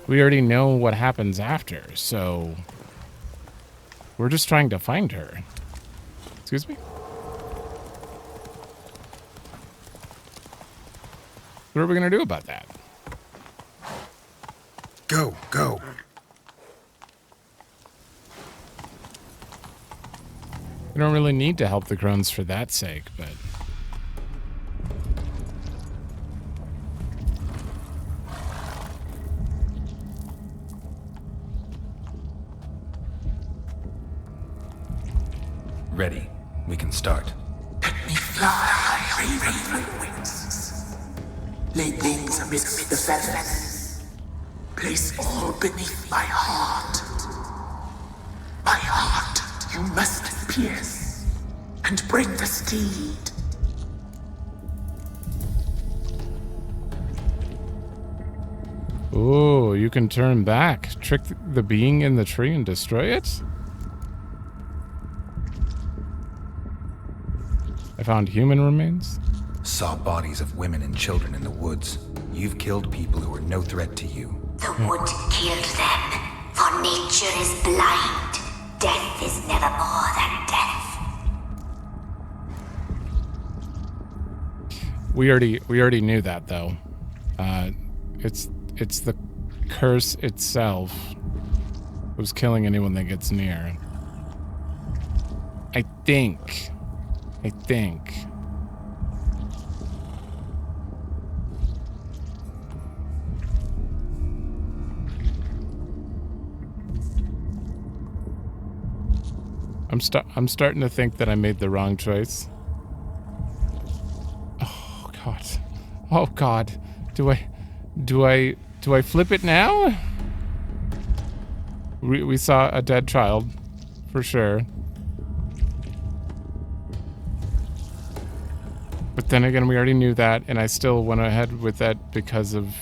We already know what happens after, so we're just trying to find her. Excuse me? What are we going to do about that? Go, go. We don't really need to help the crones for that sake, but... Ready. We can start. Let me fly, raven wings. Lay things amidst the feathers. Place all beneath my heart. My heart you must pierce, and bring the steed. Ooh, you can turn back. Trick the being in the tree and destroy it? I found human remains. Saw bodies of women and children in the woods. You've killed people who are no threat to you. The wood killed them, for nature is blind. Death is never more than death. We already knew that though. It's the curse itself who's killing anyone that gets near. I think. I'm starting to think that I made the wrong choice. Oh God. Oh God. Do I flip it now? We saw a dead child, for sure. But then again, we already knew that, and I still went ahead with that because of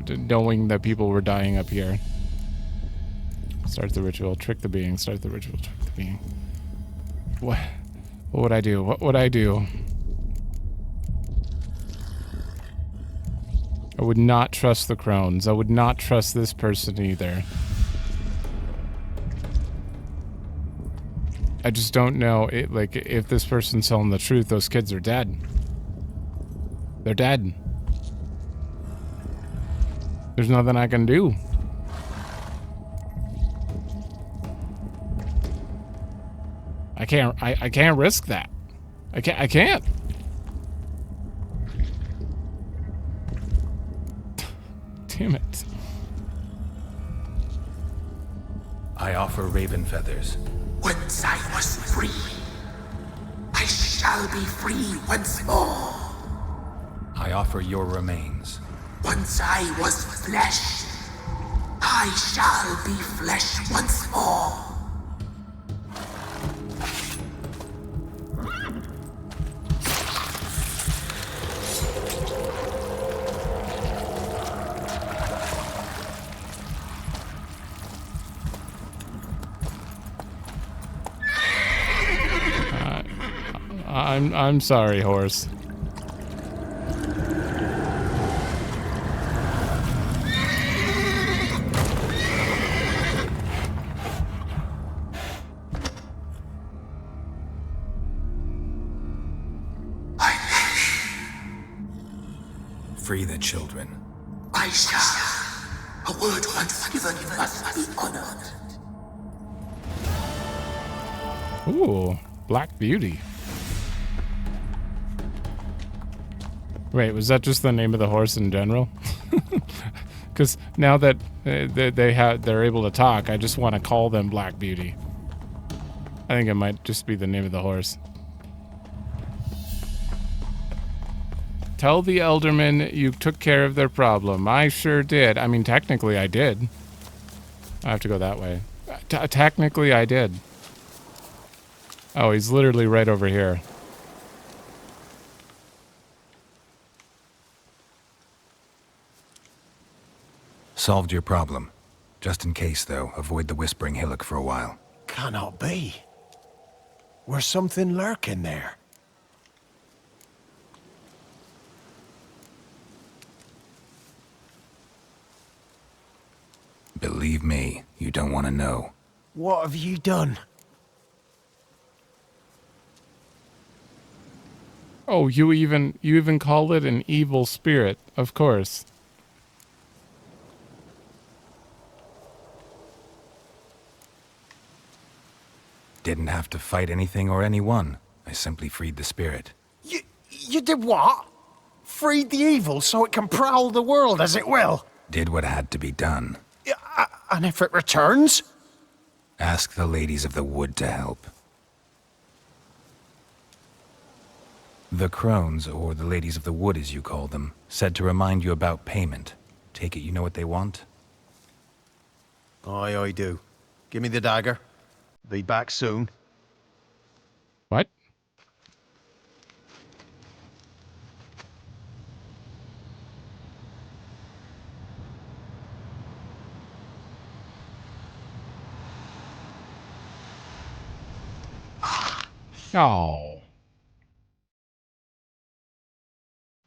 knowing that people were dying up here. Start the ritual, trick the being, start the ritual, trick the being. What would I do? What would I do? I would not trust the crones. I would not trust this person either. I just don't know. Like, if this person's telling the truth, those kids are dead. They're dead. There's nothing I can do. I can't risk that. I can't. Damn it. I offer raven feathers. Once I was free, I shall be free once more. I offer your remains. Once I was flesh, I shall be flesh once more. I'm sorry, horse. Free the children. I shall. A word once given must be honored. Ooh, Black Beauty. Wait, was that just the name of the horse in general? Because now that they're able to talk, I just want to call them Black Beauty. I think it might just be the name of the horse. Tell the Eldermen you took care of their problem. I sure did. I mean, technically I did. I have to go that way. Technically I did. Oh, he's literally right over here. Solved your problem. Just in case, though, avoid the Whispering Hillock for a while. Cannot be. Where's something lurking there? Believe me, you don't want to know. What have you done? Oh, you even call it an evil spirit, of course. Didn't have to fight anything or anyone. I simply freed the spirit. You did what? Freed the evil so it can prowl the world as it will? Did what had to be done. And if it returns? Ask the ladies of the wood to help. The crones, or the ladies of the wood as you call them, said to remind you about payment. Take it you know what they want? Aye, I do. Give me the dagger. Be back soon. What? Oh.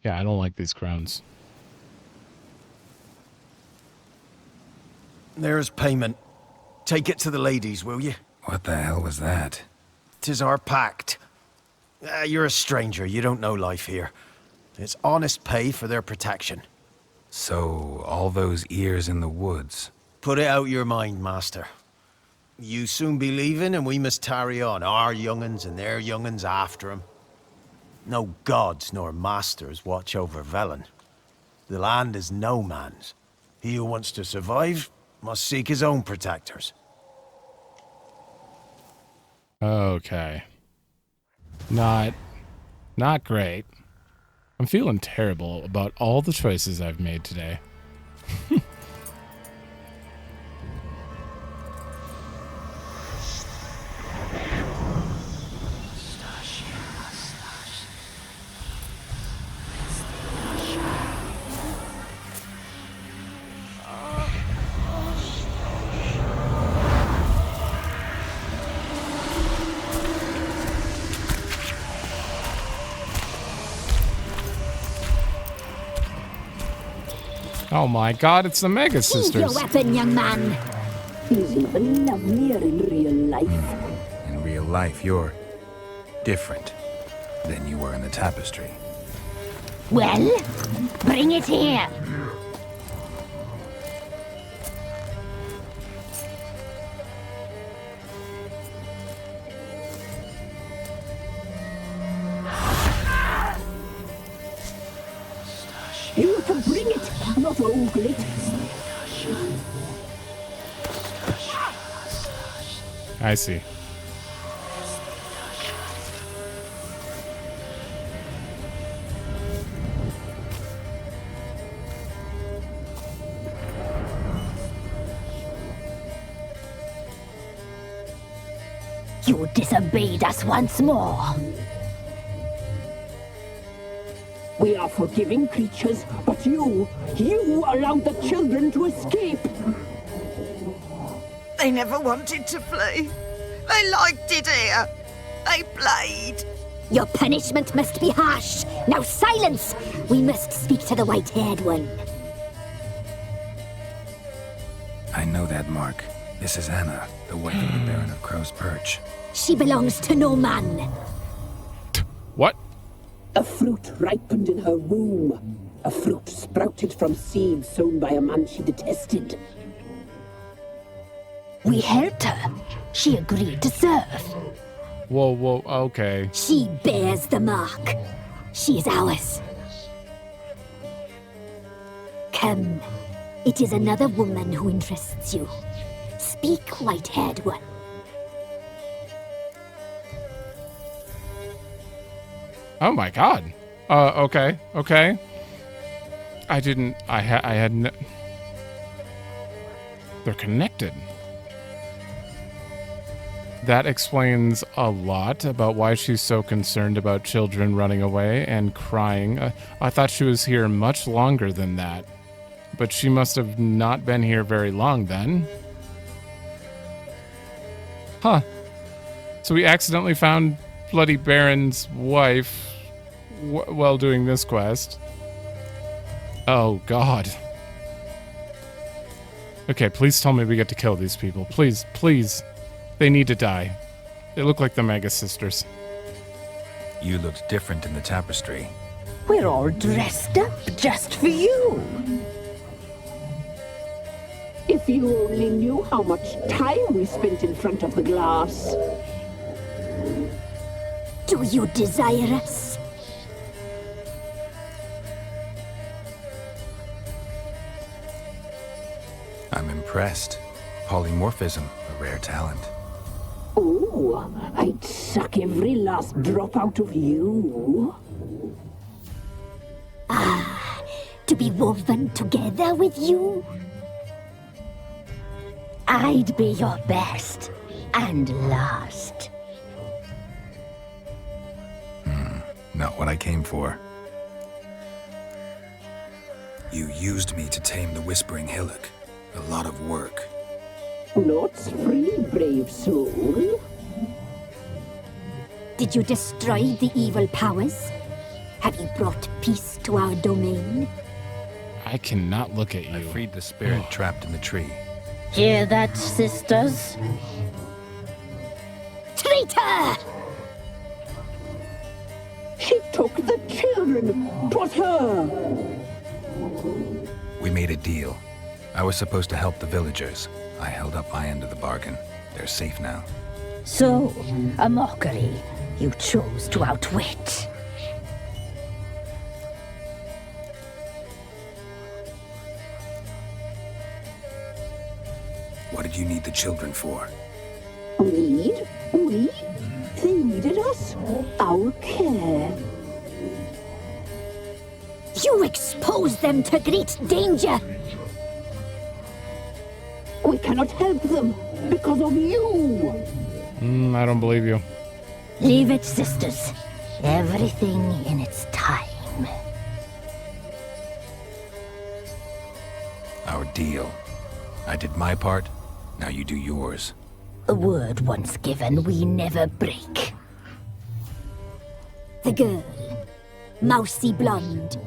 Yeah, I don't like these crowns. There's payment. Take it to the ladies, will you? What the hell was that? 'Tis our pact. You're a stranger, you don't know life here. It's honest pay for their protection. So, all those ears in the woods. Put it out your mind, master. You soon be leaving and we must tarry on, our young'uns and their young'uns after 'em. No gods nor masters watch over Velen. The land is no man's. He who wants to survive must seek his own protectors. Okay. Not great. I'm feeling terrible about all the choices I've made today. Oh my god, it's the Mega Sisters. Use your weapon, young man. He's even lovelier in real life. In real life, you're different than you were in the tapestry. Well, bring it here. You to bring it, not ogle it. I see. You disobeyed us once more. We are forgiving creatures, but you allowed the children to escape. They never wanted to flee. They liked it here. They played. Your punishment must be harsh. Now silence! We must speak to the white-haired one. I know that mark. This is Anna, the wife of the Baron of Crow's Perch. She belongs to no man. What? A fruit ripened in her womb. A fruit sprouted from seeds sown by a man she detested. We helped her. She agreed to serve. Whoa, okay. She bears the mark. She is ours. Come. It is another woman who interests you. Speak, white-haired one. Oh my god. Okay. I had no... They're connected. That explains a lot about why she's so concerned about children running away and crying. I thought she was here much longer than that. But she must have not been here very long then. Huh. So we accidentally found Bloody Baron's wife while doing this quest. Oh, God. Okay, please tell me we get to kill these people. Please, please. They need to die. They look like the Mega Sisters. You looked different in the tapestry. We're all dressed up just for you. If you only knew how much time we spent in front of the glass. Do you desire us? I'm impressed. Polymorphism, a rare talent. Oh, I'd suck every last drop out of you. Ah, to be woven together with you? I'd be your best and last. Not what I came for. You used me to tame the Whispering Hillock. A lot of work. Naught's free, brave soul. Did you destroy the evil powers? Have you brought peace to our domain? I cannot look at you. I freed the spirit trapped in the tree. Hear that, sisters? Traitor! She took the children. 'Twas her. We made a deal. I was supposed to help the villagers. I held up my end of the bargain. They're safe now. So, a mockery you chose to outwit. What did you need the children for? Need? We? They needed us. Our care. You exposed them to great danger. We cannot help them because of you. I don't believe you. Leave it, sisters. Everything in its time. Our deal. I did my part. Now you do yours. A word once given, we never break. The girl. Mousy blonde.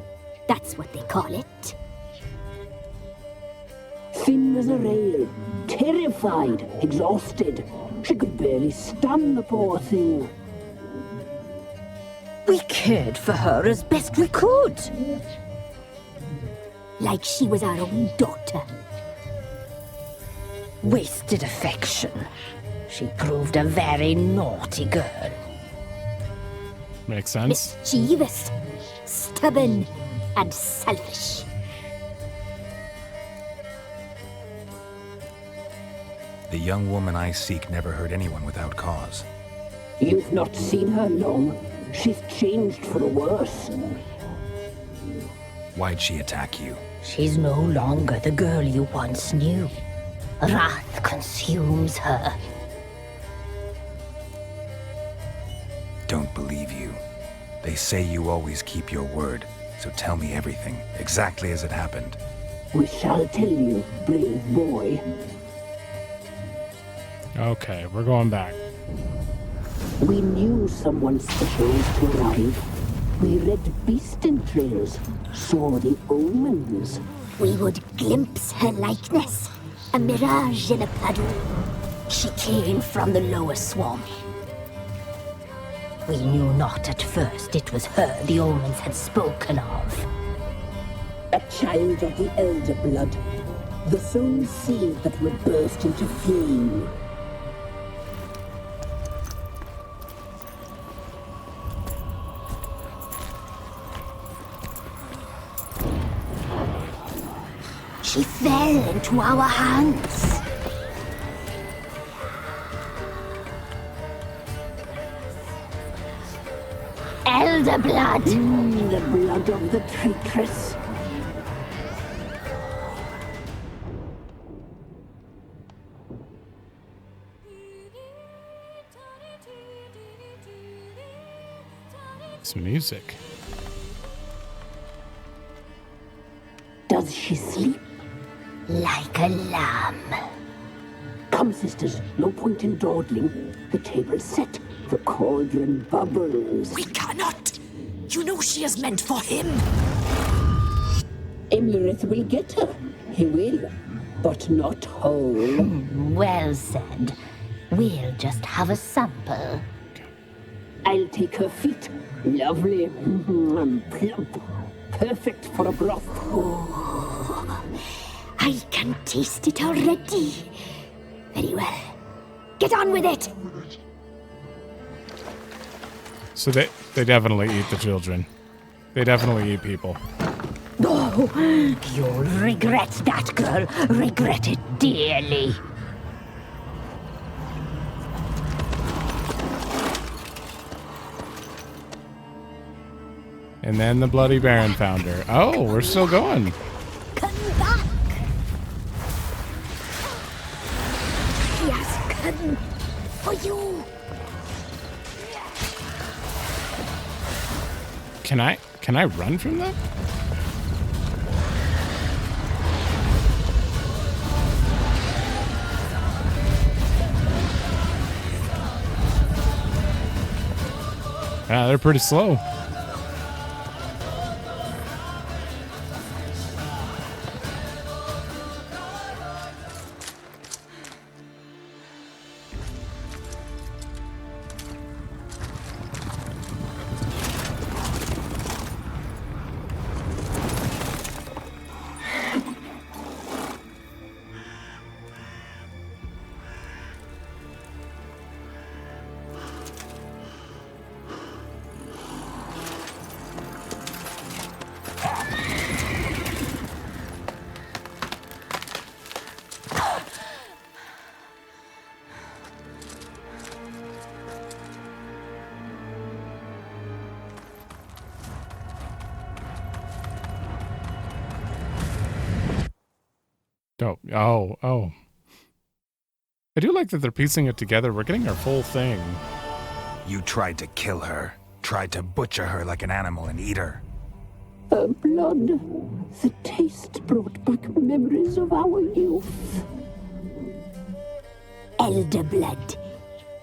That's what they call it. Thin as a rail, terrified, exhausted. She could barely stand, the poor thing. We cared for her as best we could. Like she was our own daughter. Wasted affection. She proved a very naughty girl. Makes sense. Mischievous, stubborn, and selfish. The young woman I seek never hurt anyone without cause. You've not seen her long. She's changed for the worse. Why'd she attack you? She's no longer the girl you once knew. Wrath consumes her. Don't believe you. They say you always keep your word, so tell me everything, exactly as it happened. We shall tell you, brave boy. Okay, we're going back. We knew someone special was to arrive. We read beast entrails, saw the omens. We would glimpse her likeness, a mirage in a puddle. She came from the lower swamp. We knew not at first it was her the omens had spoken of. A child of the elder blood, the sown seed that would burst into flame. She fell into our hands. Elder blood. The blood of the traitress. Some music. Does she sleep? Like a lamb. Come, sisters, no point in dawdling. The table's set, the cauldron bubbles. We cannot! You know she is meant for him! Emirith will get her. He will, but not whole. Well said. We'll just have a sample. I'll take her feet. Lovely. Plump. Perfect for a broth. I can taste it already. Very well. Get on with it! So they definitely eat the children. They definitely eat people. Oh, you'll regret that, girl. Regret it dearly. And then the Bloody Baron found her. Oh, we're still going. Come back. He has come for you. Can I run from them? Ah, they're pretty slow. Oh. I do like that they're piecing it together. We're getting our full thing. You tried to kill her. Tried to butcher her like an animal and eat her. Her blood. The taste brought back memories of our youth. Elder blood.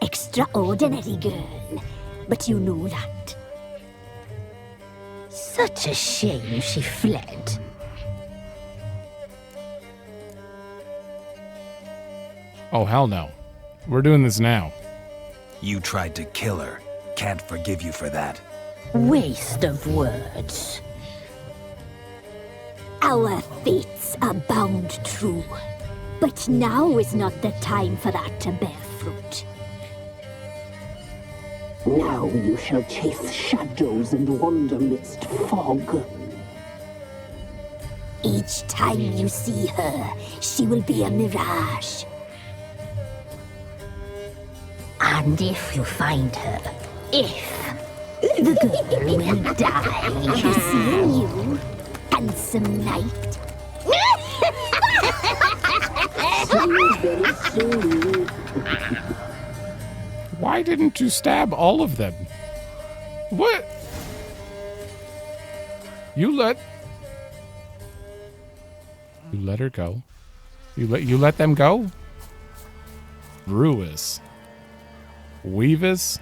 Extraordinary girl. But you know that. Such a shame she fled. Oh, hell no. We're doing this now. You tried to kill her. Can't forgive you for that. Waste of words. Our fates are bound true. But now is not the time for that to bear fruit. Now you shall chase shadows and wander midst fog. Each time you see her, she will be a mirage. And if you find her, the girl will die. Seeing you, handsome knight. Why didn't you stab all of them? What? You let her go? You let them go? Ruis. Weavis?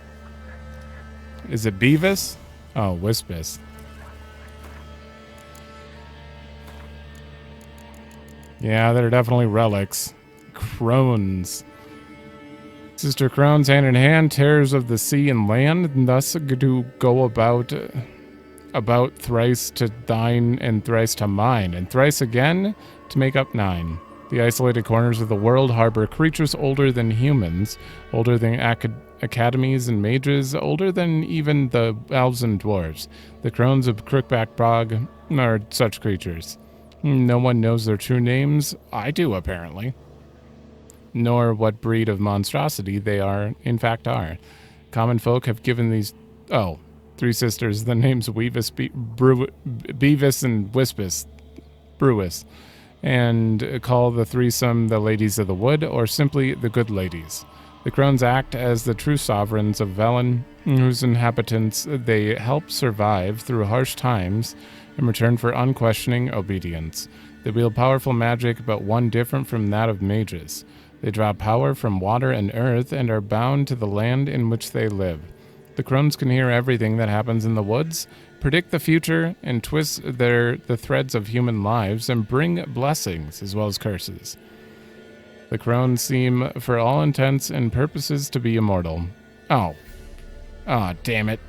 Is it Beavis? Oh, Wispus. Yeah, they're definitely relics. Crones. Sister Crones, hand in hand, terrors of the sea and land, and thus do go about thrice to thine and thrice to mine, and thrice again to make up 9. The isolated corners of the world harbor creatures older than humans, older than academies and mages, older than even the elves and dwarves. The crones of Crookback Bog are such creatures. No one knows their true names. I do, apparently. Nor what breed of monstrosity they are, in fact, are. Common folk have given these, three sisters the names Beavis and Wispus, Brewis, and call the threesome the Ladies of the Wood, or simply the Good Ladies. The crones act as the true sovereigns of Velen, whose inhabitants they help survive through harsh times in return for unquestioning obedience. They wield powerful magic, but one different from that of mages. They draw power from water and earth and are bound to the land in which they live. The crones can hear everything that happens in the woods, predict the future, and twist the threads of human lives and bring blessings as well as curses. The crones seem, for all intents and purposes, to be immortal. Oh, damn it.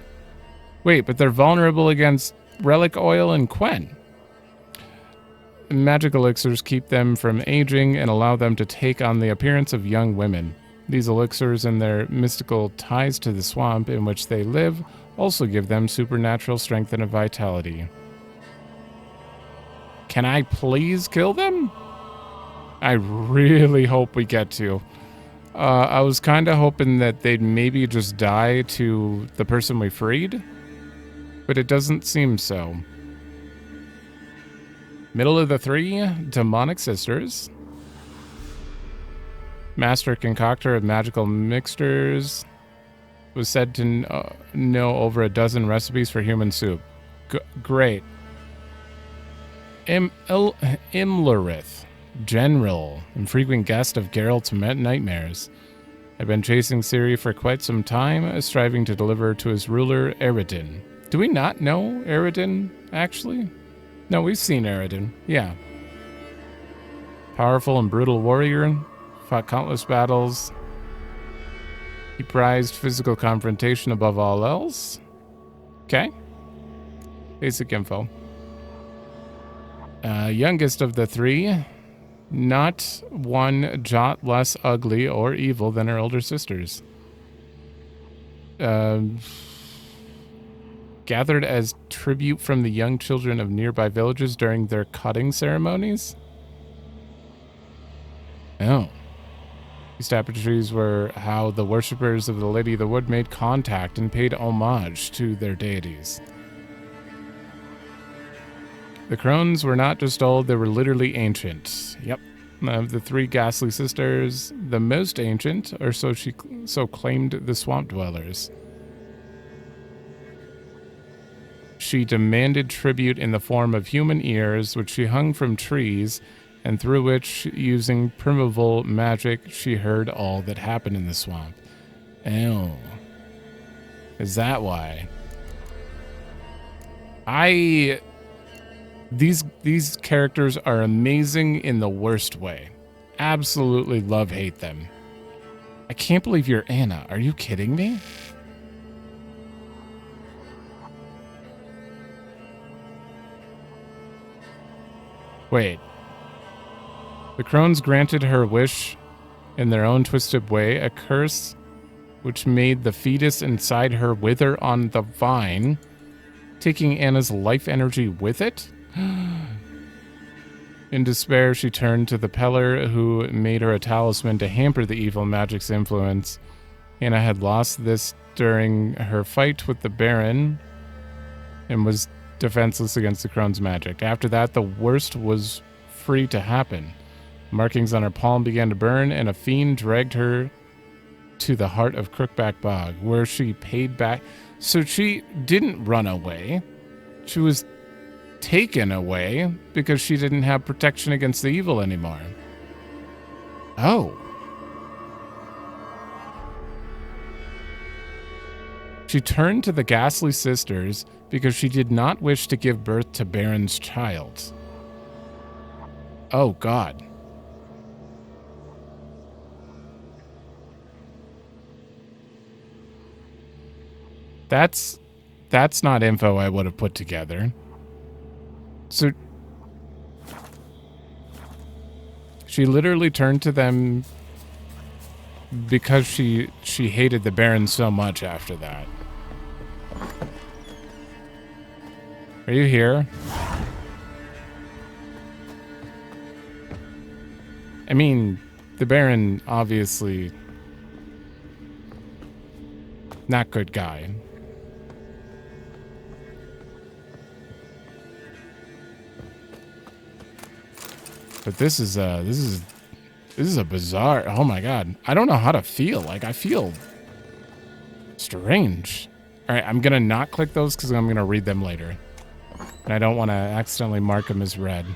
Wait, but they're vulnerable against relic oil and Gwent. Magic elixirs keep them from aging and allow them to take on the appearance of young women. These elixirs and their mystical ties to the swamp in which they live also give them supernatural strength and vitality. Can I please kill them? I really hope we get to. I was kind of hoping that they'd maybe just die to the person we freed, but it doesn't seem so. Middle of the three, demonic sisters. Master concoctor of magical mixtures. Was said to know over a dozen recipes for human soup. Great. Imlerith, general and frequent guest of Geralt's nightmares. I've been chasing Ciri for quite some time, striving to deliver to his ruler, Reardon. Do we not know Reardon, actually? No, we've seen Reardon, yeah. Powerful and brutal warrior, fought countless battles. He prized physical confrontation above all else. Okay. Basic info. Youngest of the three, not one jot less ugly or evil than her older sisters. Gathered as tribute from the young children of nearby villages during their cutting ceremonies? Oh. These tapestries were how the worshippers of the Lady of the Wood made contact and paid homage to their deities. The crones were not just old, they were literally ancient. Yep. Of the three ghastly sisters, the most ancient, or so claimed the swamp dwellers. She demanded tribute in the form of human ears, which she hung from trees, and through which, using primeval magic, she heard all that happened in the swamp. Oh. Is that why? These characters are amazing in the worst way. Absolutely love-hate them. I can't believe you're Anna. Are you kidding me? Wait. The crones granted her wish in their own twisted way, a curse which made the fetus inside her wither on the vine, taking Anna's life energy with it? In despair, she turned to the Peller, who made her a talisman to hamper the evil magic's influence. Anna had lost this during her fight with the Baron and was defenseless against the crone's magic. After that, the worst was free to happen. Markings on her palm began to burn, and a fiend dragged her to the heart of Crookback Bog, where she paid back. So she didn't run away. She was taken away because she didn't have protection against the evil anymore. Oh. She turned to the ghastly sisters because she did not wish to give birth to Baron's child. Oh, God. That's not info I would have put together. So she literally turned to them because she hated the Baron so much after that. Are you here? I mean, the Baron, obviously, not good guy. But this is a bizarre. Oh my god, I don't know how to feel. Like, I feel strange. All right, I'm gonna not click those because I'm gonna read them later, and I don't want to accidentally mark them as red.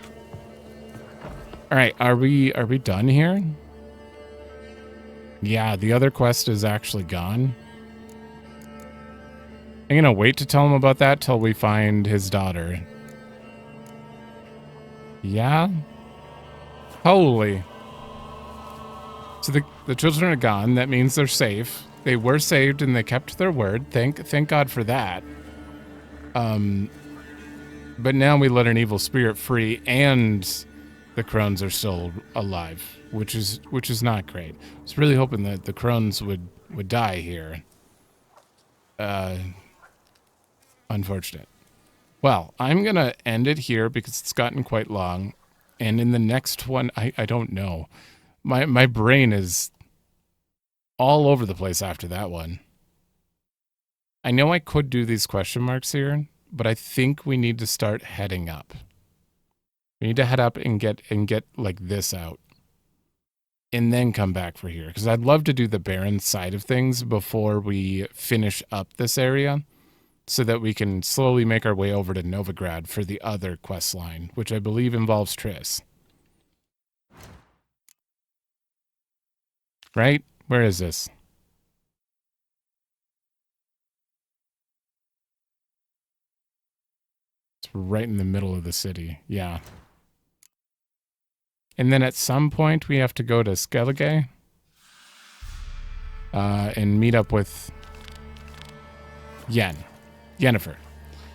All right, are we done here? Yeah, the other quest is actually gone. I'm gonna wait to tell him about that till we find his daughter. Yeah. Holy. So the children are gone. That means they're safe. They were saved and they kept their word. Thank God for that. But now we let an evil spirit free and the crones are still alive, which is not great. I was really hoping that the crones would die here. Unfortunate. Well, I'm going to end it here because it's gotten quite long. And in the next one, I don't know. My brain is all over the place after that one. I know I could do these question marks here, but I think we need to start heading up. We need to head up and get like this out. And then come back for here. Because I'd love to do the Baron side of things before we finish up this area, so that we can slowly make our way over to Novigrad for the other quest line, which I believe involves Triss. Right? Where is this? It's right in the middle of the city. Yeah. And then at some point we have to go to Skellige and meet up with Yennefer.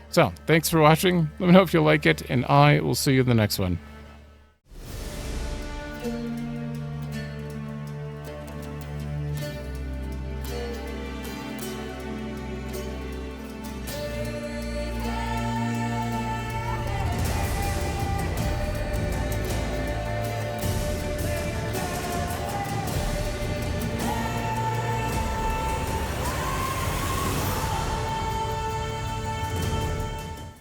So, thanks for watching. Let me know if you like it, and I will see you in the next one.